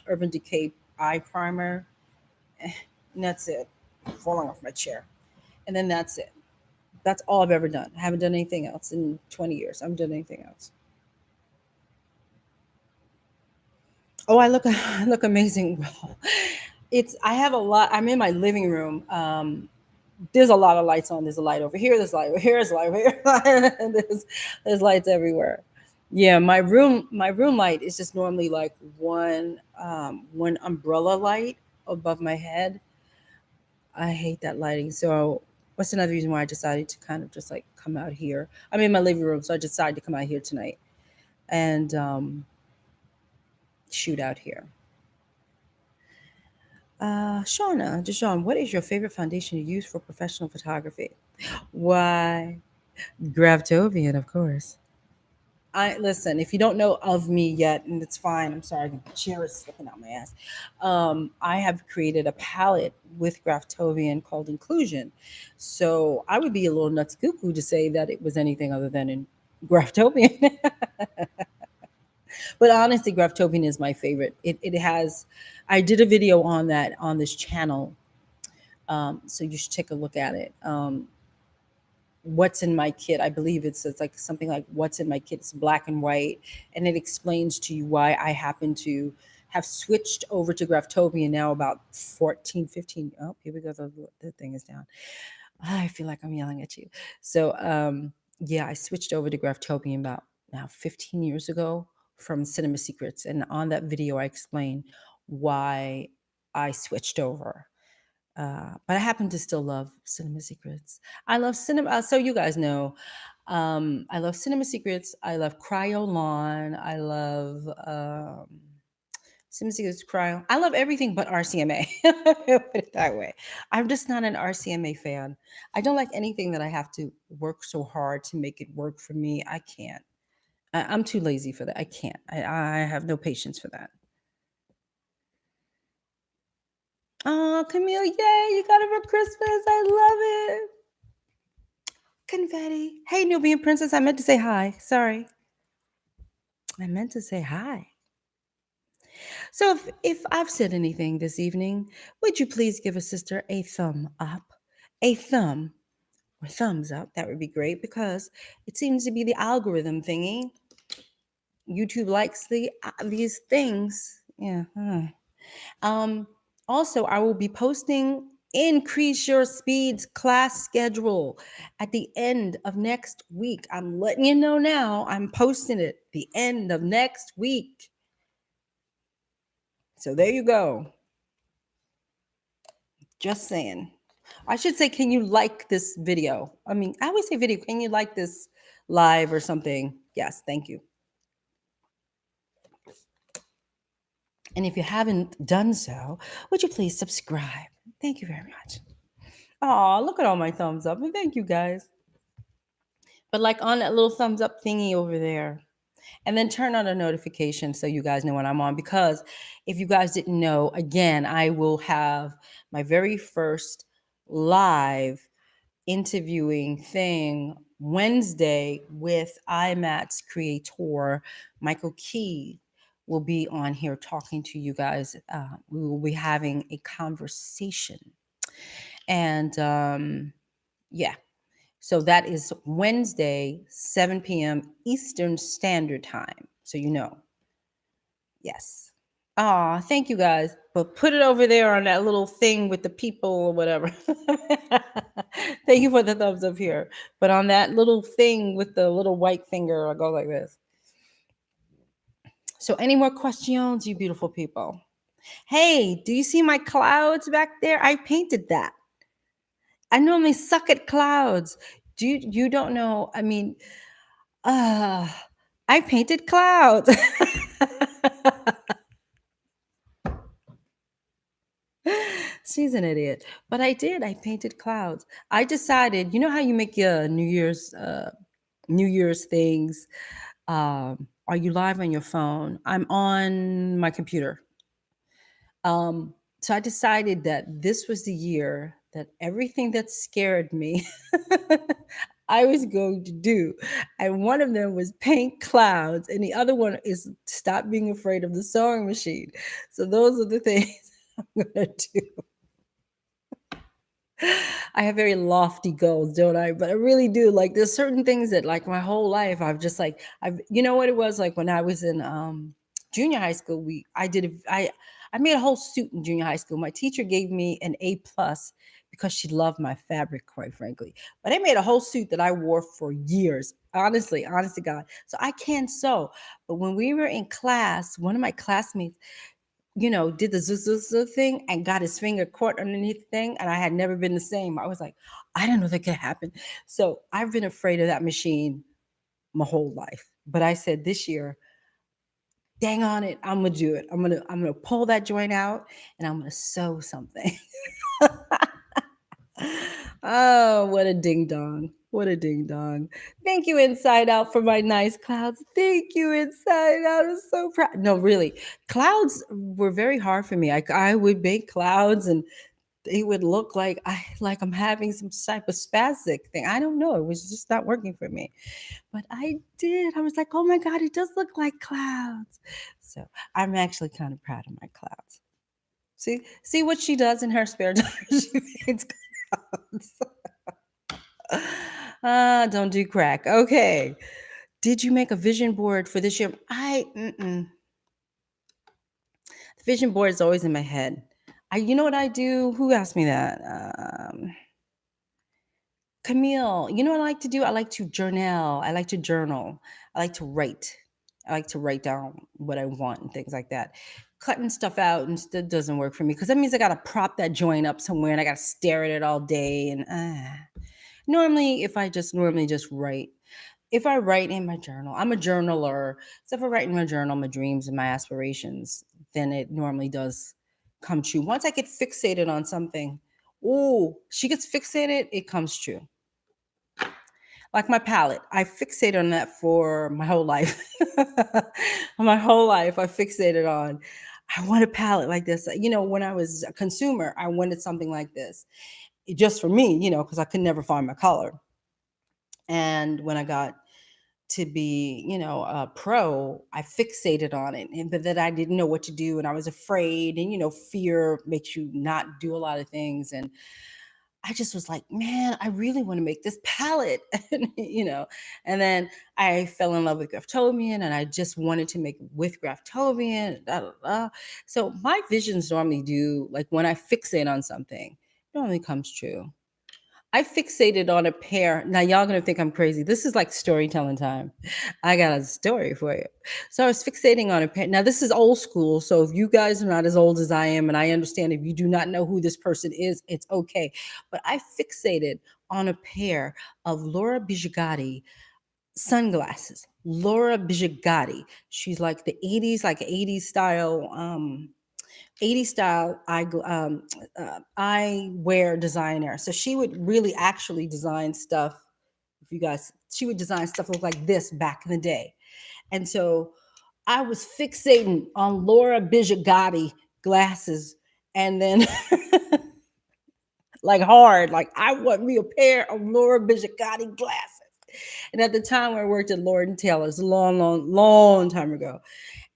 Urban Decay eye primer. And that's it. Falling off my chair. and then that's it. That's all I've ever done. I haven't done anything else in 20 years. I haven't done anything else. Oh, I look I look amazing. Well, it's I have a lot. I'm in my living room. There's a lot of lights on. There's a light over here. There's a light over here. There's a light over here. And there's lights everywhere. Yeah, my room light is just normally like one umbrella light above my head. I hate that lighting. So what's another reason why I decided to kind of just like come out here? I'm in my living room, so I decided to come out here tonight and shoot out here. Shauna, Deshawn, what is your favorite foundation you use for professional photography? Why, Gravtovian, of course. I listen. If you don't know of me yet, and it's fine. I'm sorry, the chair is slipping out my ass. I have created a palette with Graftovian called Inclusion. So I would be a little nuts cuckoo to say that it was anything other than in Graftovian. But honestly, Graftovian is my favorite. It has. I did a video on that on this channel, so you should take a look at it. What's in my kit, I believe it's like something like what's in my kit. It's black and white, and it explains to you why I happen to have switched over to Graftobian now about 14, 15. Oh, here we go, the thing is down. I feel like I'm yelling at you. So yeah, I switched over to Graftobian about now 15 years ago from Cinema Secrets, and on that video I explain why I switched over. But I happen to still love Cinema Secrets. I love cinema. So you guys know, I love Cinema Secrets. I love Cryolon. I love Cinema Secrets, Cryo. I love everything but RCMA. Put it that way. I'm just not an RCMA fan. I don't like anything that I have to work so hard to make it work for me. I can't. I'm too lazy for that. I can't. I have no patience for that. Oh, Camille, yay, you got it for Christmas. I love it. Confetti. Hey, Nubian Princess. I meant to say hi. Sorry. I meant to say hi. So if I've said anything this evening, would you please give a sister a thumb up? A thumb or thumbs up. That would be great because it seems to be the algorithm thingy. YouTube likes these things. Yeah. Um, Also, I will be posting Increase Your Speeds class schedule at the end of next week. I'm letting you know now. I'm posting it the end of next week. So there you go. Just saying. I should say, can you like this video? I mean, I always say video. Can you like this live or something? Yes, thank you. And if you haven't done so, would you please subscribe? Thank you very much. Oh, look at all my thumbs up. And thank you guys. But like on that little thumbs up thingy over there. And then turn on a notification so you guys know when I'm on. Because if you guys didn't know, again, I will have my very first live interviewing thing Wednesday with IMAT's creator, Michael Key. Will be on here talking to you guys. We will be having a conversation. And yeah, so that is Wednesday, 7 p.m. Eastern Standard Time. So you know. Yes. Aw, thank you guys. But put it over there on that little thing with the people or whatever. Thank you for the thumbs up here. But on that little thing with the little white finger, I'll go like this. So any more questions, you beautiful people? Hey, do you see my clouds back there? I painted that. I normally suck at clouds. You don't know? I mean, uh, I painted clouds. She's an idiot. But I did. I painted clouds. I decided, you know how you make your New Year's things? Are you live on your phone? I'm on my computer. So I decided that this was the year that everything that scared me I was going to do. And one of them was paint clouds, and the other one is stop being afraid of the sewing machine. So those are the things I'm gonna do. I have very lofty goals, don't I? But I really do. Like there's certain things that like my whole life I've just like I've you know what it was like when I was in junior high school, I made a whole suit in junior high school. My teacher gave me an A plus because she loved my fabric, quite frankly. But I made a whole suit that I wore for years. Honestly, honest to God. So I can sew. But when we were in class, one of my classmates did the thing and got his finger caught underneath the thing, and I had never been the same. I was like, I didn't know that could happen. So I've been afraid of that machine my whole life. But I said this year, dang on it, I'm gonna do it. I'm gonna pull that joint out and I'm gonna sew something. Oh, what a ding dong. What a ding dong. Thank you, Inside Out, for my nice clouds. Thank you, Inside Out. I'm so proud. No, really. Clouds were very hard for me. I would make clouds and they would look like I'm having some type of spastic thing. I don't know. It was just not working for me. But I did. I was like, oh my God, it does look like clouds. So I'm actually kind of proud of my clouds. See what she does in her spare time. She makes clouds. Don't do crack. Okay. Did you make a vision board for this year? The vision board is always in my head. You know what I do? Who asked me that? Camille, you know what I like to do? I like to journal. I like to journal. I like to write. I like to write down what I want and things like that. Cutting stuff out instead doesn't work for me because that means I got to prop that joint up somewhere and I got to stare at it all day. And normally, if I just normally just write, if I write in my journal, I'm a journaler. So if I write in my journal my dreams and my aspirations, then it normally does come true. Once I get fixated on something, oh, she gets fixated, it comes true. Like my palette, I fixated on that for my whole life. My whole life, I fixated on, I want a palette like this. When I was a consumer, I wanted something like this just for me, because I could never find my color. And when I got to be, a pro, I fixated on it, but that I didn't know what to do, and I was afraid, and fear makes you not do a lot of things, and I just was like, man, I really want to make this palette, and then I fell in love with Graftobian, and I just wanted to make it with Graftobian. Da, da, da. So my visions normally do, like when I fixate on something, it normally comes true. I fixated on a pair. Now y'all gonna think I'm crazy. This is like storytelling time. I got a story for you. So I was fixating on a pair. Now this is old school. So if you guys are not as old as I am, and I understand if you do not know who this person is, it's okay. But I fixated on a pair of Laura Bijagati sunglasses. Laura Bijagati. She's like the 80s, like 80s style 80s style eyewear designer. So she would really actually design stuff. If you guys, she would design stuff look like this back in the day. And so I was fixating on Laura Bijagati glasses, and then like hard, like I want me a pair of Laura Bijagati glasses. And at the time, I worked at Lord and Taylor's a long, long, long time ago.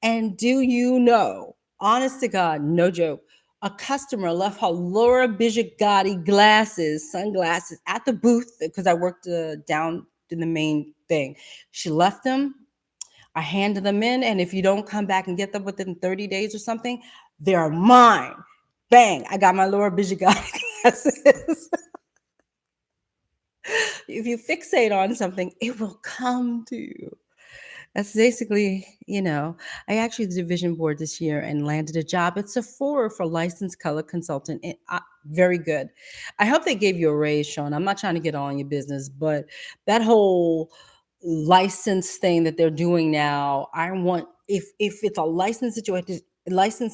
And do you know, honest to God, no joke, a customer left her Laura Bijagati glasses, sunglasses at the booth because I worked down in the main thing. She left them. I handed them in. And if you don't come back and get them within 30 days or something, they're mine. Bang, I got my Laura Bijagati glasses. If you fixate on something, it will come to you. That's basically, I actually did a vision board this year and landed a job at Sephora for licensed color consultant. And very good. I hope they gave you a raise, Sean. I'm not trying to get all in your business, but that whole license thing that they're doing now, I want, if it's a license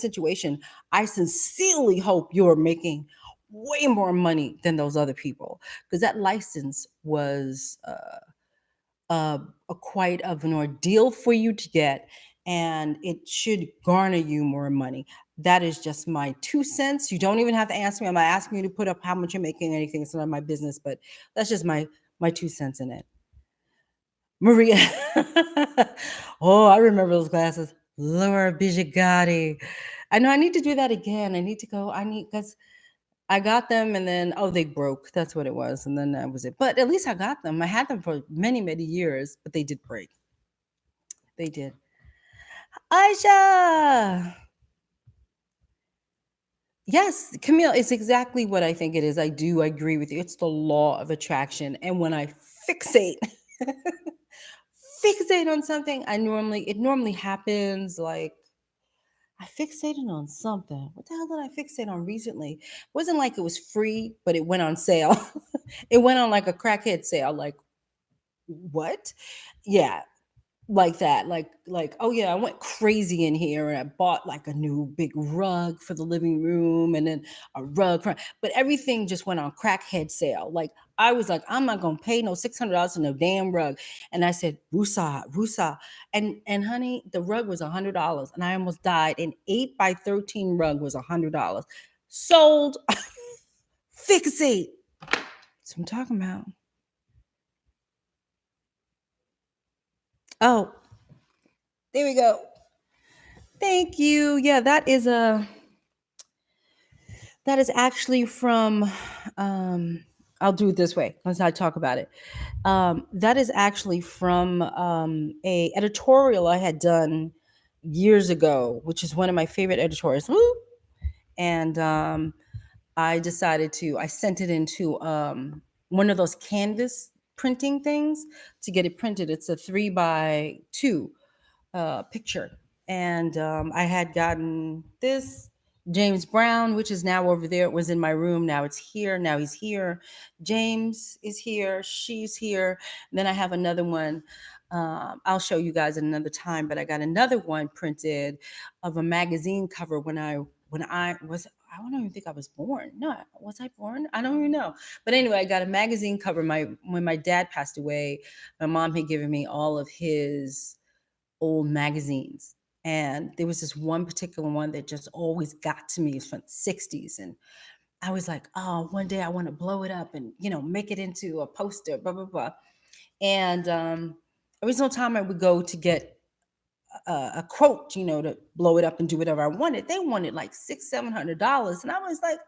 situation, I sincerely hope you're making way more money than those other people, because that license was a quite of an ordeal for you to get, and it should garner you more money. That is just my 2 cents. You don't even have to ask me. I'm not asking you to put up how much you're making, anything. It's none of my business, but that's just my 2 cents in it. Maria. Oh, I remember those glasses. Laura Bijagati. I know I need to do that again. I need to go. I need, because I got them and then oh, they broke. That's what it was, and then that was it. But at least I got them. I had them for many, many years, but they did break. They did. Aisha! Yes, Camille, it's exactly what I think it is. I do agree with you. It's the law of attraction. And when I fixate, fixate on something, it normally happens like I fixated on something. What the hell did I fixate on recently? It wasn't like it was free, but it went on sale. It went on like a crackhead sale. Like, what? Yeah, like that, like oh yeah, I went crazy in here and I bought like a new big rug for the living room and then a rug but everything just went on crackhead sale. Like I was like, I'm not gonna pay no $600 for no damn rug. And I said rusa rusa, and honey, the rug was $100 and I almost died. An 8 by 13 rug was $100. Sold. Fixate. That's what I'm talking about. Oh, there we go. Thank you. Yeah, that is actually from I'll do it this way once I talk about it. That is actually from a editorial I had done years ago, which is one of my favorite editorials. Woo! And I sent it into one of those canvas printing things to get it printed. It's a 3 by 2 picture. And I had gotten this James Brown, which is now over there. It was in my room. Now it's here. Now he's here. James is here. She's here. And then I have another one. I'll show you guys at another time. But I got another one printed of a magazine cover when I was. I don't even think I was born. No, was I born? I don't even know. But anyway, I got a magazine cover. When my dad passed away, my mom had given me all of his old magazines. And there was this one particular one that just always got to me. It's from the 60s. And I was like, oh, one day I want to blow it up and, make it into a poster, blah, blah, blah. And every single time I would go to get a quote, to blow it up and do whatever I wanted, they wanted like $600-700. And I was like,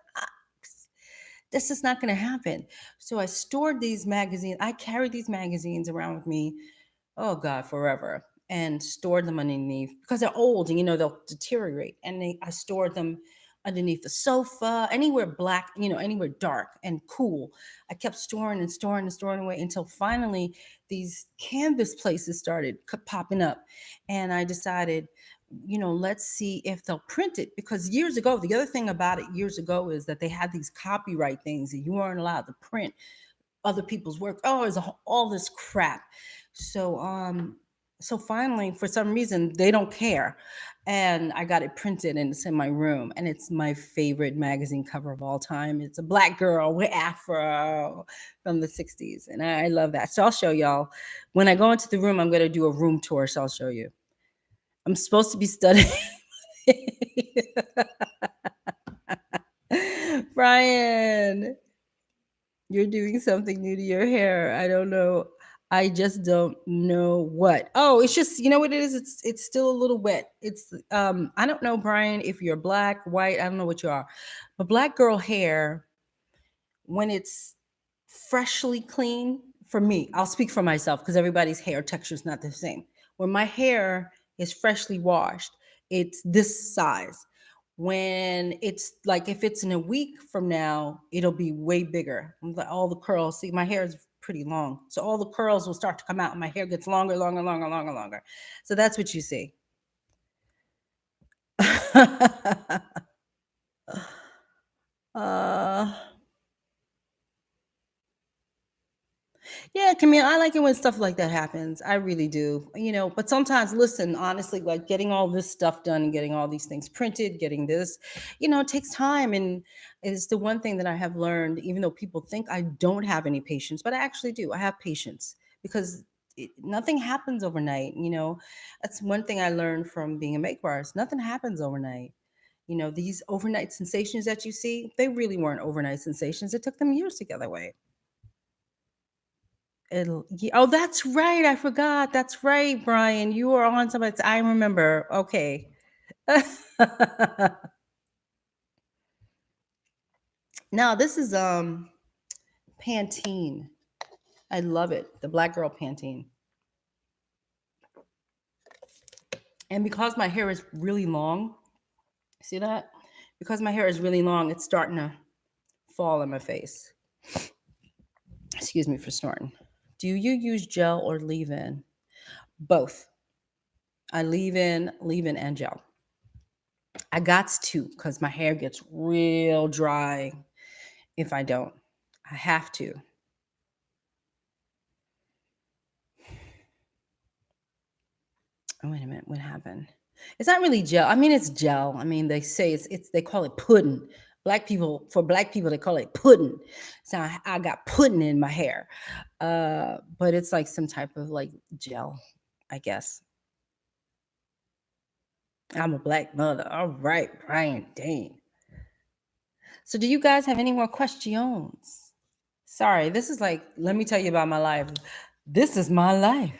this is not going to happen. So I stored these magazines. I carried these magazines around with me, oh God, forever, and stored them underneath because they're old and they'll deteriorate. And I stored them underneath the sofa, anywhere black, anywhere dark and cool. I kept storing and storing and storing away until finally these canvas places started popping up. And I decided, let's see if they'll print it, because years ago, the other thing about it years ago is that they had these copyright things that you weren't allowed to print other people's work. Oh, it's all this crap. So so finally, for some reason, they don't care. And I got it printed and it's in my room. And it's my favorite magazine cover of all time. It's a black girl with afro from the 60s. And I love that. So I'll show y'all. When I go into the room, I'm going to do a room tour. So I'll show you. I'm supposed to be studying. Brian, you're doing something new to your hair. I don't know. I just don't know what. Oh, it's just, you know what it is? It's still a little wet. It's I don't know, Brian, if you're black, white, I don't know what you are. But black girl hair, when it's freshly clean, for me, I'll speak for myself because everybody's hair texture is not the same. When my hair is freshly washed, it's this size. When it's like, if it's in a week from now, it'll be way bigger. All the curls, see, my hair is pretty long. So all the curls will start to come out and my hair gets longer, longer, longer, longer, longer. So that's what you see. uh Yeah, Camille, I like it when stuff like that happens. I really do. But sometimes, listen, honestly, like getting all this stuff done and getting all these things printed, getting this, it takes time. And it's the one thing that I have learned, even though people think I don't have any patience, but I actually do. I have patience because nothing happens overnight. That's one thing I learned from being a makeup artist. Nothing happens overnight. These overnight sensations that you see, they really weren't overnight sensations. It took them years to get away. Oh, that's right, I forgot. That's right, Brian. You were on somebody. I remember. Okay. Now this is Pantene. I love it. The Black Girl Pantene. And because my hair is really long, see that? Because my hair is really long, it's starting to fall in my face. Excuse me for snorting. Do you use gel or leave-in? Both. I leave in and gel. I got to because my hair gets real dry if I don't. I have to. Oh, wait a minute. What happened? It's not really gel. I mean, it's gel. I mean, they say it's they call it pudding. Black people, they call it pudding. So I got pudding in my hair. But it's like some type of like gel, I guess. I'm a black mother. All right, Brian Dane. So do you guys have any more questions? Sorry, this is like, let me tell you about my life. This is my life.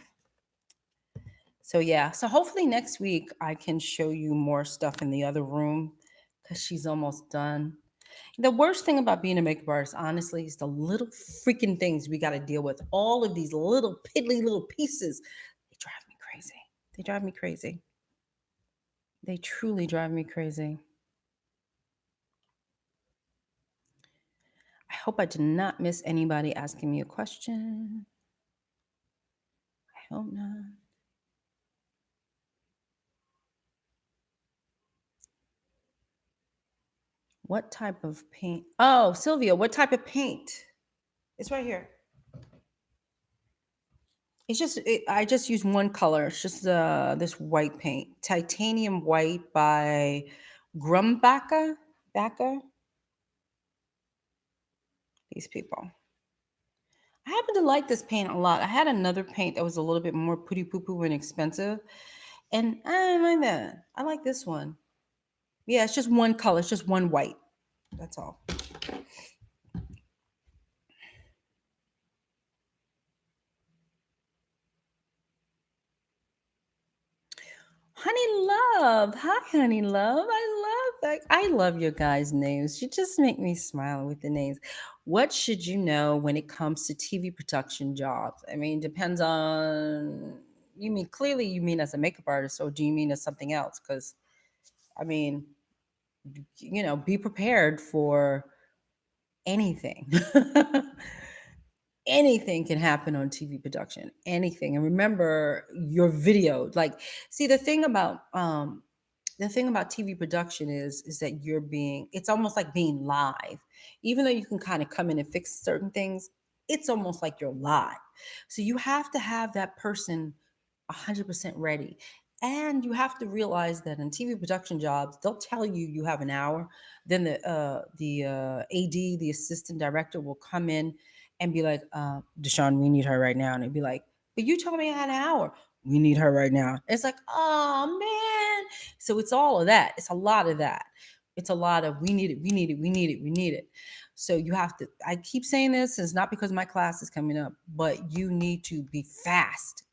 So yeah, so hopefully next week I can show you more stuff in the other room because she's almost done. The worst thing about being a makeup artist, honestly, is the little freaking things we got to deal with. All of these little piddly little pieces, they drive me crazy. They drive me crazy. They truly drive me crazy. I hope I did not miss anybody asking me a question. I hope not. What type of paint? Oh, Sylvia, what type of paint? It's right here. I just use one color. It's just this white paint, titanium white by Grumbacher. Backer. These people. I happen to like this paint a lot. I had another paint that was a little bit more pooty poo poo and expensive, and I don't like that. I like this one. Yeah, it's just one color. It's just one white. That's all. Honey Love. Hi, Honey Love. I love that. I love your guys' names. You just make me smile with the names. What should you know when it comes to TV production jobs? I mean, depends on, you mean, clearly you mean as a makeup artist, or do you mean as something else? Because, I mean, be prepared for anything. Anything can happen on TV production, anything. And remember your video. Like, see, the thing about TV production is that it's almost like being live. Even though you can kind of come in and fix certain things, it's almost like you're live. So you have to have that person 100% ready. And you have to realize that in TV production jobs, they'll tell you you have an hour. Then the AD, the assistant director, will come in and be like, Deshawn, we need her right now. And it'd be like, but you told me I had an hour. We need her right now. It's like, oh man. So it's all of that. It's a lot of that. It's a lot of we need it, we need it, we need it, we need it. So you have to, I keep saying this, it's not because my class is coming up, but you need to be fast.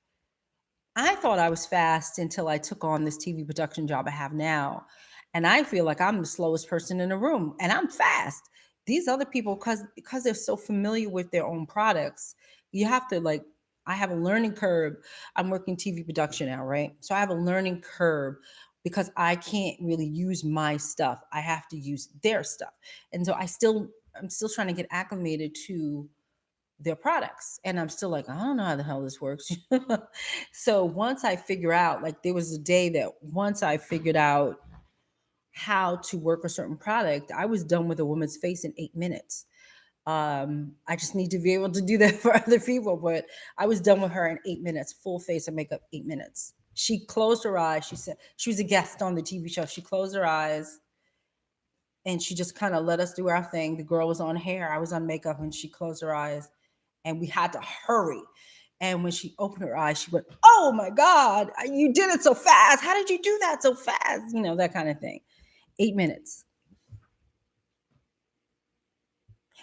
I thought I was fast until I took on this TV production job I have now. And I feel like I'm the slowest person in the room, and I'm fast. These other people, because they're so familiar with their own products, you have to like, I have a learning curve. I'm working TV production now, right? So I have a learning curve because I can't really use my stuff. I have to use their stuff. And so I'm still trying to get acclimated to their products. And I'm still like, I don't know how the hell this works. So once I figure out, like, there was a day that once I figured out how to work a certain product, I was done with a woman's face in 8 minutes. I just need to be able to do that for other people, but I was done with her in 8 minutes, full face of makeup, 8 minutes. She closed her eyes. She said she was a guest on the TV show. She closed her eyes and she just kind of let us do our thing. The girl was on hair, I was on makeup, and she closed her eyes and we had to hurry. And when she opened her eyes, she went, "Oh my God, you did it so fast. How did you do that so fast?" That kind of thing. 8 minutes.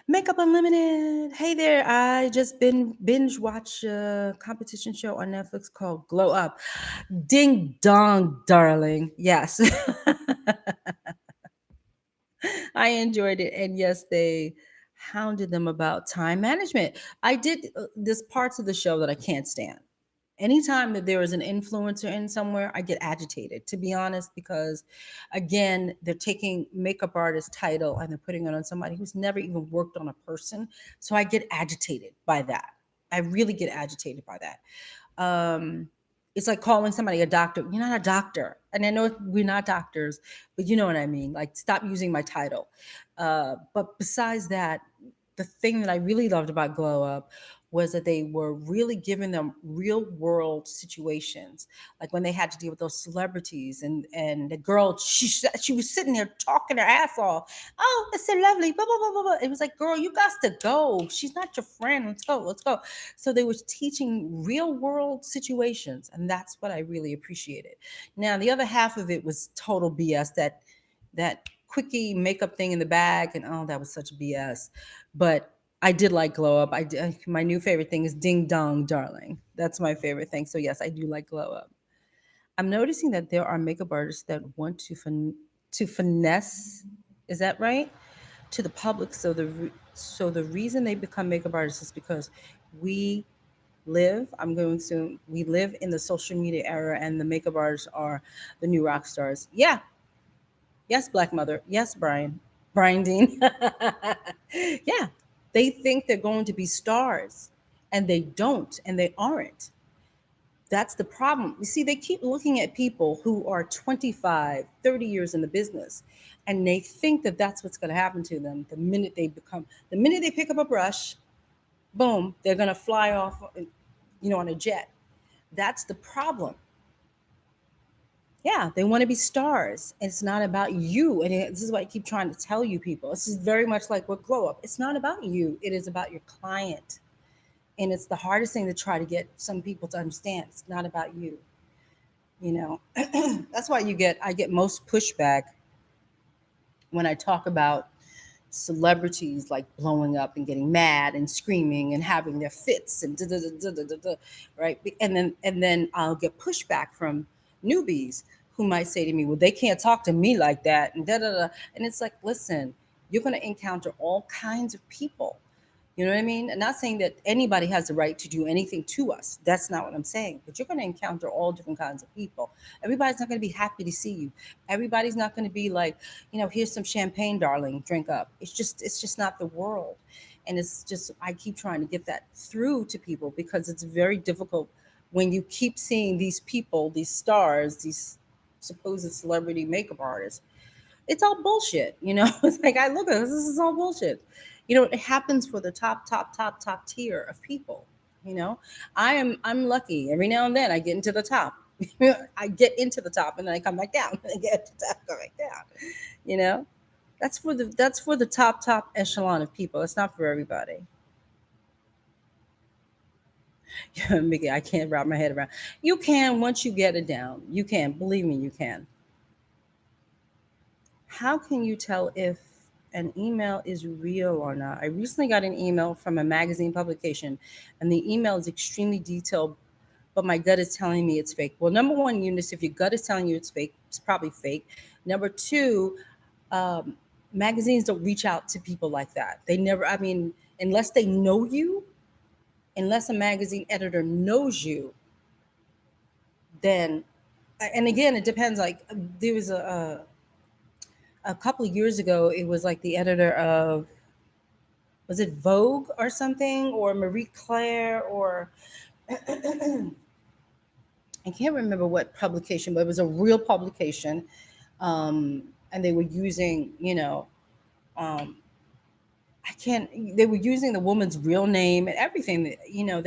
Makeup Unlimited. Hey there. I just been binge watch a competition show on Netflix called Glow Up. Ding dong, darling. Yes. I enjoyed it. And yes, they hounded them about time management. I did There's parts of the show that I can't stand. Anytime that there is an influencer in somewhere, I get agitated, to be honest, because again, they're taking makeup artist title and they're putting it on somebody who's never even worked on a person. So I get agitated by that. I really get agitated by that. um it's like calling somebody a doctor. You're not a doctor. And I know we're not doctors, but you know what I mean. Like, stop using my title. But besides that, the thing that I really loved about Glow Up was that they were really giving them real world situations, like when they had to deal with those celebrities, and the girl, she was sitting there talking her ass off. Oh, it's so lovely, blah blah blah blah blah. It was like, girl, you got to go. She's not your friend. Let's go, let's go. So they was teaching real world situations, and that's what I really appreciated. Now the other half of it was total BS. That quickie makeup thing in the bag, and oh, that was such BS. But I did like Glow Up. My new favorite thing is Ding Dong Darling. That's my favorite thing. So yes, I do like Glow Up. I'm noticing that there are makeup artists that want to finesse. Is that right? To the public. So the reason they become makeup artists is because we we live in the social media era, and the makeup artists are the new rock stars. Yeah. Yes, Black Mother. Yes, Brian Dean. Yeah. They think they're going to be stars, and they don't, and they aren't. That's the problem. You see, they keep looking at people who are 25, 30 years in the business, and they think that that's what's going to happen to them the minute they pick up a brush, boom, they're going to fly off, on a jet. That's the problem. Yeah, they want to be stars. It's not about you. And this is what I keep trying to tell you people. This is very much like what Glow Up. It's not about you. It is about your client. And it's the hardest thing to try to get some people to understand. It's not about you. You know, that's why I get most pushback when I talk about celebrities like blowing up and getting mad and screaming and having their fits and da, da, da, da, da, da, right. And then I'll get pushback from newbies who might say to me, well, they can't talk to me like that, and da da da. And it's like, listen, you're going to encounter all kinds of people. You know what I mean? I'm not saying that anybody has the right to do anything to us. That's not what I'm saying. But you're going to encounter all different kinds of people. Everybody's not going to be happy to see you. Everybody's not going to be like, here's some champagne, darling, drink up. It's just not the world. And it's just, I keep trying to get that through to people, because it's very difficult when you keep seeing these people, these stars, these supposed celebrity makeup artists. It's all bullshit. It's like, I look at this is all bullshit. It happens for the top tier of people. you know I'm lucky. Every now and then I get into the top. I get into the top, and then I come back down. I get to the top, come back down. you know that's for the top echelon of people. It's not for everybody. Mickey, I can't wrap my head around. You can, once you get it down. You can, believe me, you can. How can you tell if an email is real or not? I recently got an email from a magazine publication, and the email is extremely detailed, but my gut is telling me it's fake. Well, number one, Eunice, if your gut is telling you it's fake, it's probably fake. Number two, um, magazines don't reach out to people like that. They never, I mean, unless they know you, unless a magazine editor knows you, then, and again, it depends. Like, there was a couple of years ago, it was like the editor of, was it Vogue or something, or Marie Claire, or I can't remember what publication, but it was a real publication. Um, and they were using, um, I can't, they were using the woman's real name and everything. They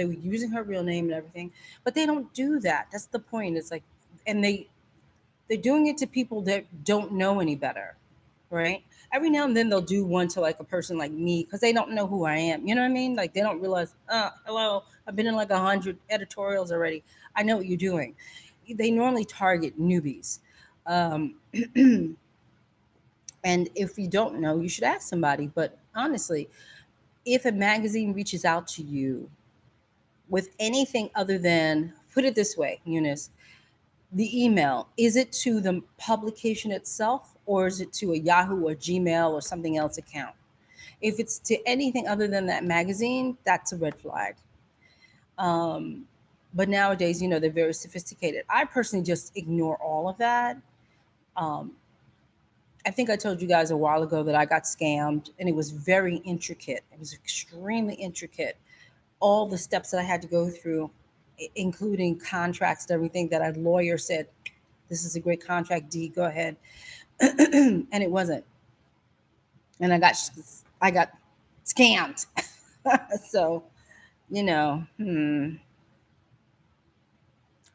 were using her real name and everything, but they don't do that. That's the point. It's like, and they're doing it to people that don't know any better, right? Every now and then they'll do one to like a person like me, because they don't know who I am. You know what I mean? Like, they don't realize, hello, I've been in like 100 editorials already. I know what you're doing. They normally target newbies. Um, and if you don't know, you should ask somebody. But honestly, if a magazine reaches out to you with anything other than, put it this way, Eunice, the email, is it to the publication itself, or is it to a Yahoo or Gmail or something else account? If it's to anything other than that magazine, that's a red flag. Um, but nowadays, they're very sophisticated. I personally just ignore all of that. Um, I think I told you guys a while ago that I got scammed, and it was very intricate. It was extremely intricate. All the steps that I had to go through, including contracts and everything, that a lawyer said, "This is a great contract, D. Go ahead," and it wasn't. And I got scammed. So hmm.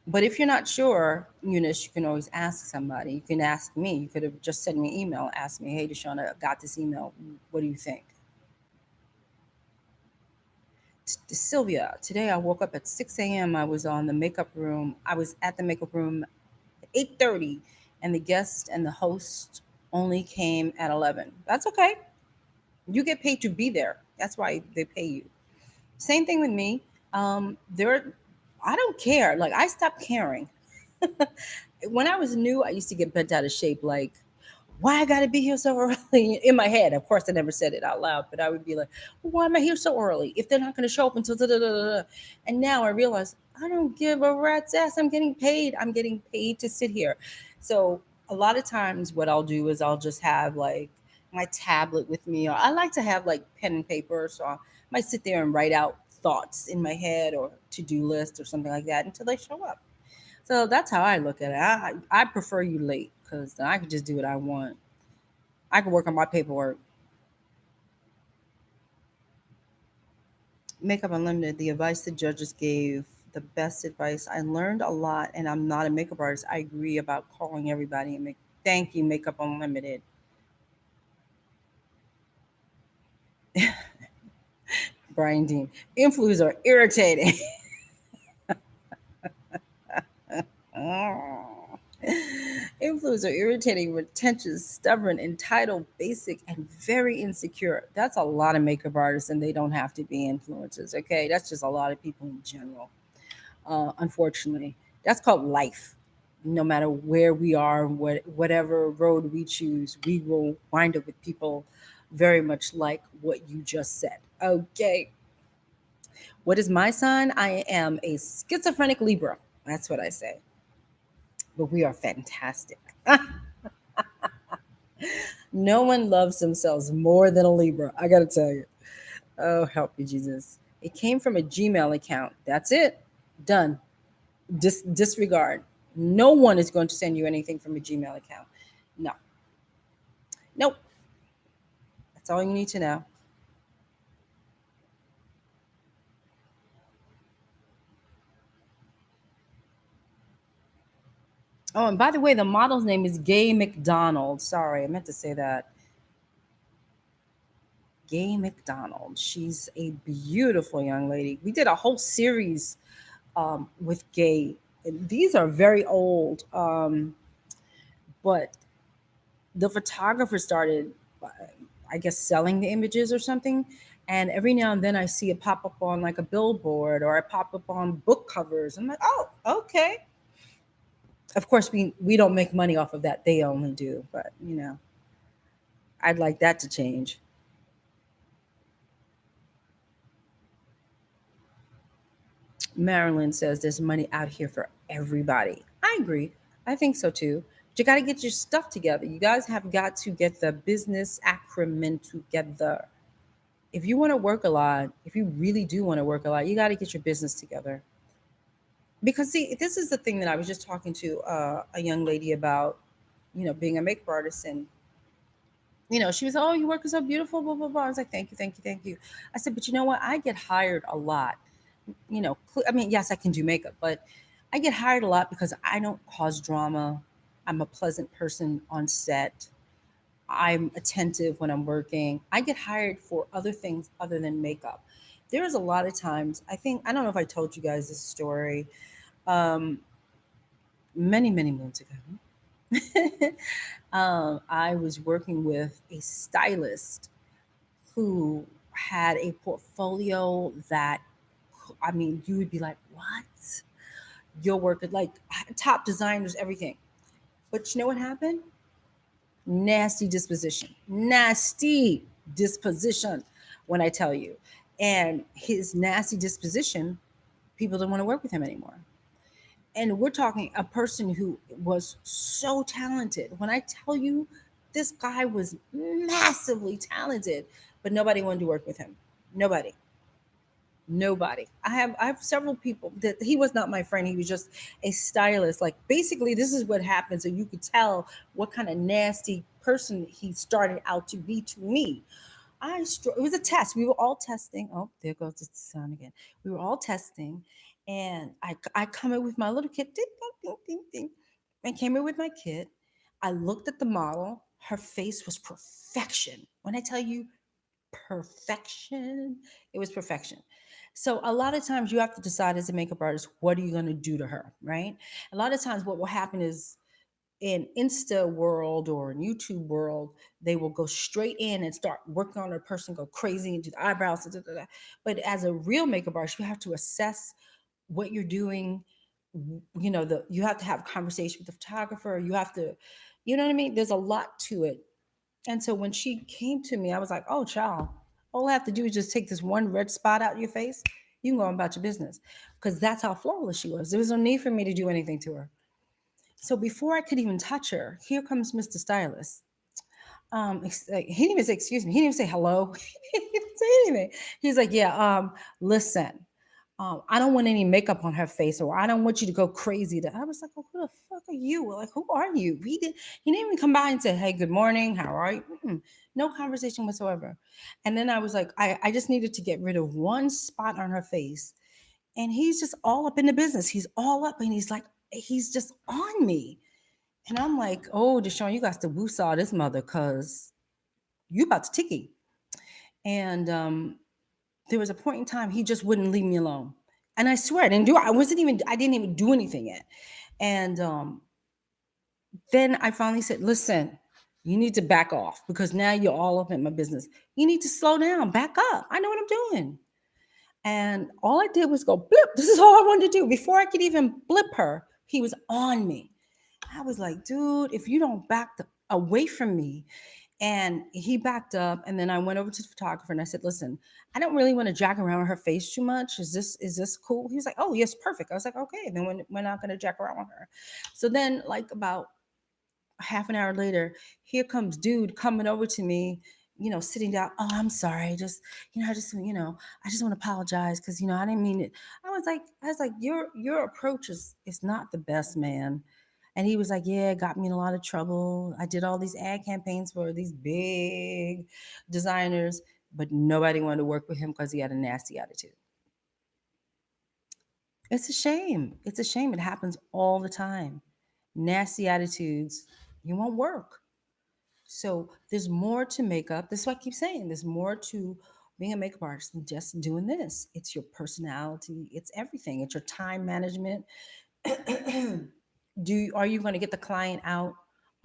But if you're not sure, Eunice, you can always ask somebody. You can ask me. You could have just sent me an email, asked me, "Hey, Deshawn, I got this email. What do you think?" Sylvia, today I woke up at 6 a.m. I was on the makeup room. I was at the makeup room at 8:30, and the guest and the host only came at 11. That's okay. You get paid to be there. That's why they pay you. Same thing with me. There, I don't care. Like, I stopped caring. When I was new, I used to get bent out of shape. Like, why I gotta be here so early? In my head, of course, I never said it out loud, but I would be like, well, why am I here so early if they're not going to show up until da da da da? And now I realize I don't give a rat's ass. I'm getting paid. I'm getting paid to sit here. So a lot of times, what I'll do is I'll just have like my tablet with me, or I like to have like pen and paper. So I might sit there and write out thoughts in my head or to-do list or something like that until they show up. So that's how I look at it. I prefer you late because then I can just do what I want. I can work on my paperwork. Makeup Unlimited, the advice the judges gave, the best advice. I learned a lot, and I'm not a makeup artist. I agree about calling everybody and make. Thank you, Makeup Unlimited. Brian Dean. Influencers are irritating. Influencers are irritating, pretentious, stubborn, entitled, basic, and very insecure. That's a lot of makeup artists, and they don't have to be influencers. Okay, that's just a lot of people in general. Unfortunately, that's called life. No matter where we are, whatever road we choose, we will wind up with people very much like what you just said. Okay, what is my sign? I am a schizophrenic Libra. That's what I say. But we are fantastic. No one loves themselves more than a Libra. I gotta tell you. Oh, help me, Jesus. It came from a Gmail account. That's it. Done. Disregard. No one is going to send you anything from a Gmail account. No. Nope. That's all you need to know. Oh, and by the way, the model's name is Gay McDonald. Sorry, I meant to say that. Gay McDonald. She's a beautiful young lady. We did a whole series with Gay. These are very old, but the photographer started, uh, I guess, selling the images or something. And every now and then I see it pop up on like a billboard or I pop up on book covers. I'm like, oh, okay. Of course, we don't make money off of that. They only do. But, I'd like that to change. Marilyn says there's money out here for everybody. I agree. I think so too. But you got to get your stuff together. You guys have got to get the business acumen together. If you want to work a lot, if you really do want to work a lot, you got to get your business together. Because see, this is the thing that I was just talking to a young lady about, being a makeup artist, and she was, oh, you work is so beautiful, blah blah blah. I was like, thank you, thank you, thank you. I said, but you know what? I get hired a lot. I mean, yes, I can do makeup, but I get hired a lot because I don't cause drama. I'm a pleasant person on set. I'm attentive when I'm working. I get hired for other things other than makeup. There's a lot of times, I don't know if I told you guys this story um, many, many moons ago. I was working with a stylist who had a portfolio that, I mean, you would be like, what? Your work is like top designers, everything. But you know what happened? nasty disposition, nasty disposition when I tell you. And his nasty disposition, people don't want to work with him anymore. And we're talking a person who was so talented. When I tell you, this guy was massively talented, but nobody wanted to work with him. Nobody. Nobody. I have several people that he was not my friend. He was just a stylist. Like basically, this is what happens, and you could tell what kind of nasty person he started out to be to me. It was a test. We were all testing. Oh, there goes the sound again. We were all testing, and I come in with my little kit, ding, ding, ding, ding, ding, and came in with my kit. I looked at the model. Her face was perfection. When I tell you perfection, it was perfection. So a lot of times you have to decide as a makeup artist, what are you going to do to her, right? A lot of times what will happen is in Insta world or in YouTube world, they will go straight in and start working on a person, go crazy and do the eyebrows. Da, da, da, da. But as a real makeup artist, you have to assess what you're doing. You know, you have to have a conversation with the photographer. You have to, you know what I mean? There's a lot to it. And so when she came to me, I was like, oh, child, all I have to do is just take this one red spot out of your face. You can go on about your business. Because that's how flawless she was. There was no need for me to do anything to her. So before I could even touch her, here comes Mr. Stylist. He didn't even say excuse me. He didn't even say hello. He didn't even say anything. He's like, yeah, listen, I don't want any makeup on her face, or I don't want you to go crazy. I was like, oh, who the fuck are you? Like, who are you? He didn't even come by and say, hey, good morning, how are you? No conversation whatsoever. And then I was like, I just needed to get rid of one spot on her face. And he's just all up in the business. He's all up and he's like, he's just on me. And I'm like, oh, Deshawn, you got to woo-saw this mother because you about to ticky. And there was a point in time he just wouldn't leave me alone. And I swear I didn't even do anything yet. And then I finally said, listen, you need to back off because now you're all up in my business. You need to slow down, back up. I know what I'm doing. And all I did was go blip. This is all I wanted to do. Before I could even blip her, he was on me. I was like, dude, if you don't away from me. And he backed up. And then I went over to the photographer and I said, listen, I don't really want to jack around her face too much. Is this cool? He was like, oh, yes, perfect. I was like, okay, then we're not going to jack around with her. So then, like, about half an hour later, here comes dude coming over to me, sitting down. Oh, I'm sorry. I just want to apologize because, I didn't mean it. I was like, your approach is not the best, man. And he was like, yeah, it got me in a lot of trouble. I did all these ad campaigns for these big designers, but nobody wanted to work with him because he had a nasty attitude. It's a shame. It's a shame. It happens all the time. Nasty attitudes, you won't work. So there's more to makeup. This is what I keep saying. There's more to being a makeup artist than just doing this. It's your personality. It's everything. It's your time management. Are you going to get the client out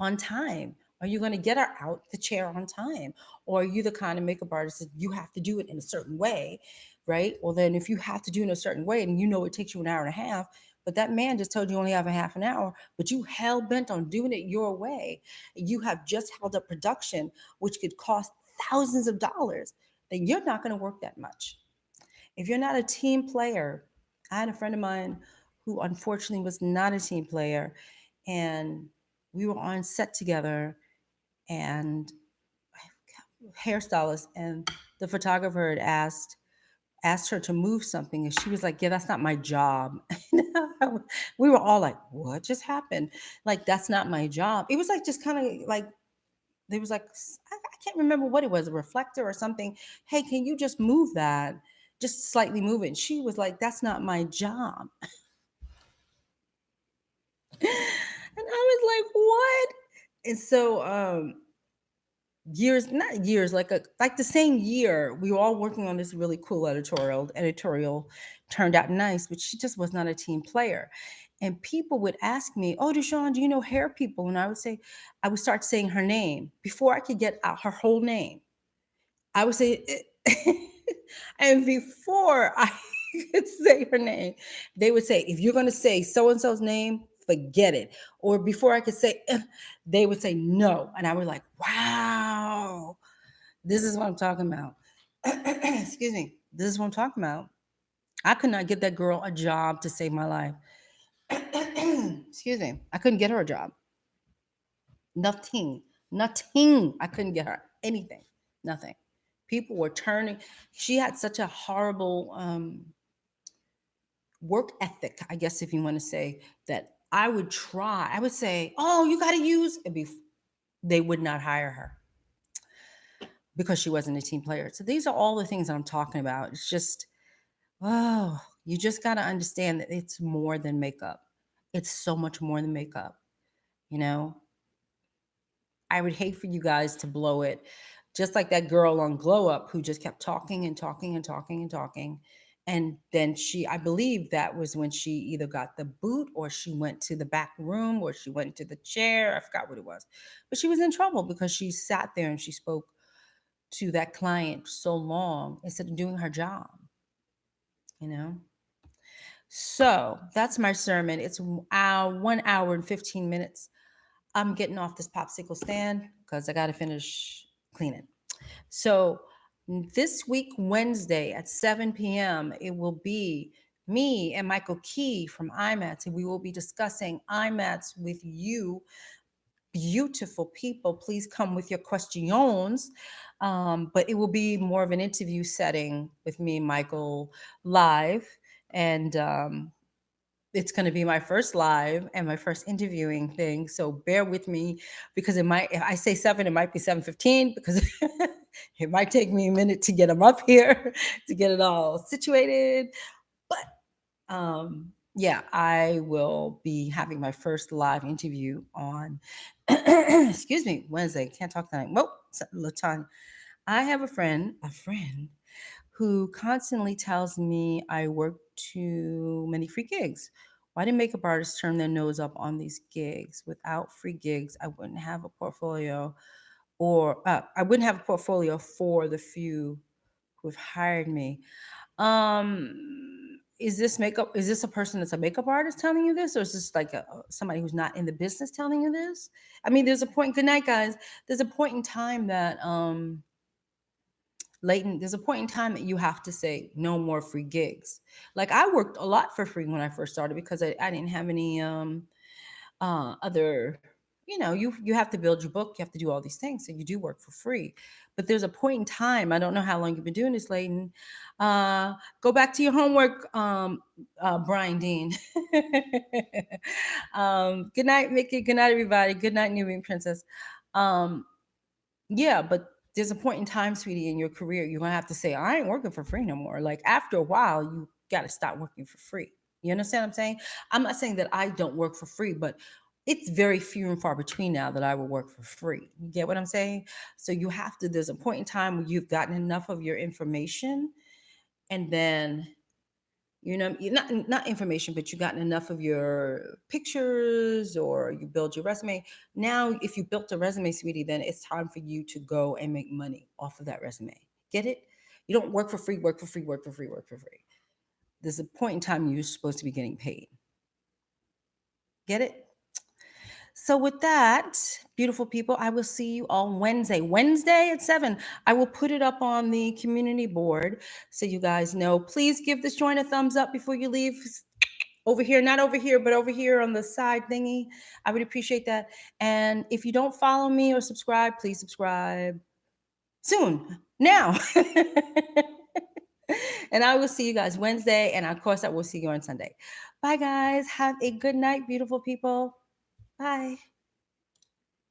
on time? Are you going to get her out the chair on time? Or are you the kind of makeup artist that you have to do it in a certain way, right? Well, then if you have to do it in a certain way and it takes you an hour and a half, but that man just told you only have a half an hour, but you hell bent on doing it your way. You have just held up production, which could cost thousands of dollars. Then you're not going to work that much. If you're not a team player, I had a friend of mine who unfortunately was not a team player, and we were on set together, and hairstylist and the photographer had asked her to move something, and she was like, yeah, that's not my job. We were all like, what just happened? Like, that's not my job. It was like just kind of like there was like I can't remember what it was, a reflector or something. Hey, can you just move that, just slightly move it? And she was like, that's not my job. And I was like, what? And so years, not years, like the same year, we were all working on this really cool editorial turned out nice, but she just was not a team player. And people would ask me, oh, Deshawn, do you know hair people? And I would start saying her name before I could get out her whole name. I would say and before I could say her name, they would say, if you're going to say so and so's name, forget it. Or before I could say, they would say no. And I was like, wow, this is what I'm talking about. Excuse me. This is what I'm talking about. I could not get that girl a job to save my life. Excuse me. I couldn't get her a job. Nothing. Nothing. I couldn't get her anything. Nothing. People were turning. She had such a horrible work ethic, I guess, if you want to say that. I would try. I would say, "Oh, you got to use." They would not hire her because she wasn't a team player. So these are all the things that I'm talking about. It's just, oh, you just got to understand that it's more than makeup. It's so much more than makeup. You know, I would hate for you guys to blow it, just like that girl on Glow Up who just kept talking and talking and talking and talking. And then I believe that was when she either got the boot or she went to the back room or she went to the chair. I forgot what it was. But she was in trouble because she sat there and she spoke to that client so long instead of doing her job, you know? So that's my sermon. It's 1 hour and 15 minutes. I'm getting off this popsicle stand because I got to finish cleaning. So this week, Wednesday at 7 p.m., it will be me and Michael Key from IMATS, and we will be discussing IMATS with you, beautiful people. Please come with your questions. But it will be more of an interview setting with me and Michael live. And it's going to be my first live and my first interviewing thing. So bear with me because if I say 7, it might be 7:15 because it might take me a minute to get them up here, to get it all situated. But yeah, I will be having my first live interview on, excuse me, Wednesday. Can't talk tonight. Whoa, Latan. I have a friend who constantly tells me I work too many free gigs. Why do makeup artists turn their nose up on these gigs? Without free gigs, I wouldn't have a portfolio, or I wouldn't have a portfolio for the few who've hired me. Is this makeup? Is this a person that's a makeup artist telling you this, or is this like somebody who's not in the business telling you this? I mean, there's a point. Good night, guys. There's a point in time that Leighton, there's a point in time that you have to say no more free gigs. Like I worked a lot for free when I first started because I didn't have any other, you have to build your book, you have to do all these things. So you do work for free. But there's a point in time, I don't know how long you've been doing this, Leighton. Go back to your homework, Brian Dean. Good night, Mickey. Good night, everybody. Good night, Nubian Princess. Yeah, but there's a point in time, sweetie, in your career, you're gonna have to say, I ain't working for free no more. Like after a while, you gotta stop working for free. You understand what I'm saying? I'm not saying that I don't work for free, but it's very few and far between now that I will work for free. You get what I'm saying? So you have to, there's a point in time where you've gotten enough of your information, and then you're not information, but you've gotten enough of your pictures or you build your resume. Now, if you built a resume, sweetie, then it's time for you to go and make money off of that resume. Get it? You don't work for free, work for free, work for free, work for free. There's a point in time you're supposed to be getting paid. Get it? So with that, beautiful people, I will see you all Wednesday at 7. I will put it up on the community board so you guys know. Please give this joint a thumbs up before you leave. Over here, not over here, but over here on the side thingy. I would appreciate that. And if you don't follow me or subscribe, please subscribe soon, now. And I will see you guys Wednesday. And of course, I will see you on Sunday. Bye, guys. Have a good night, beautiful people. Bye.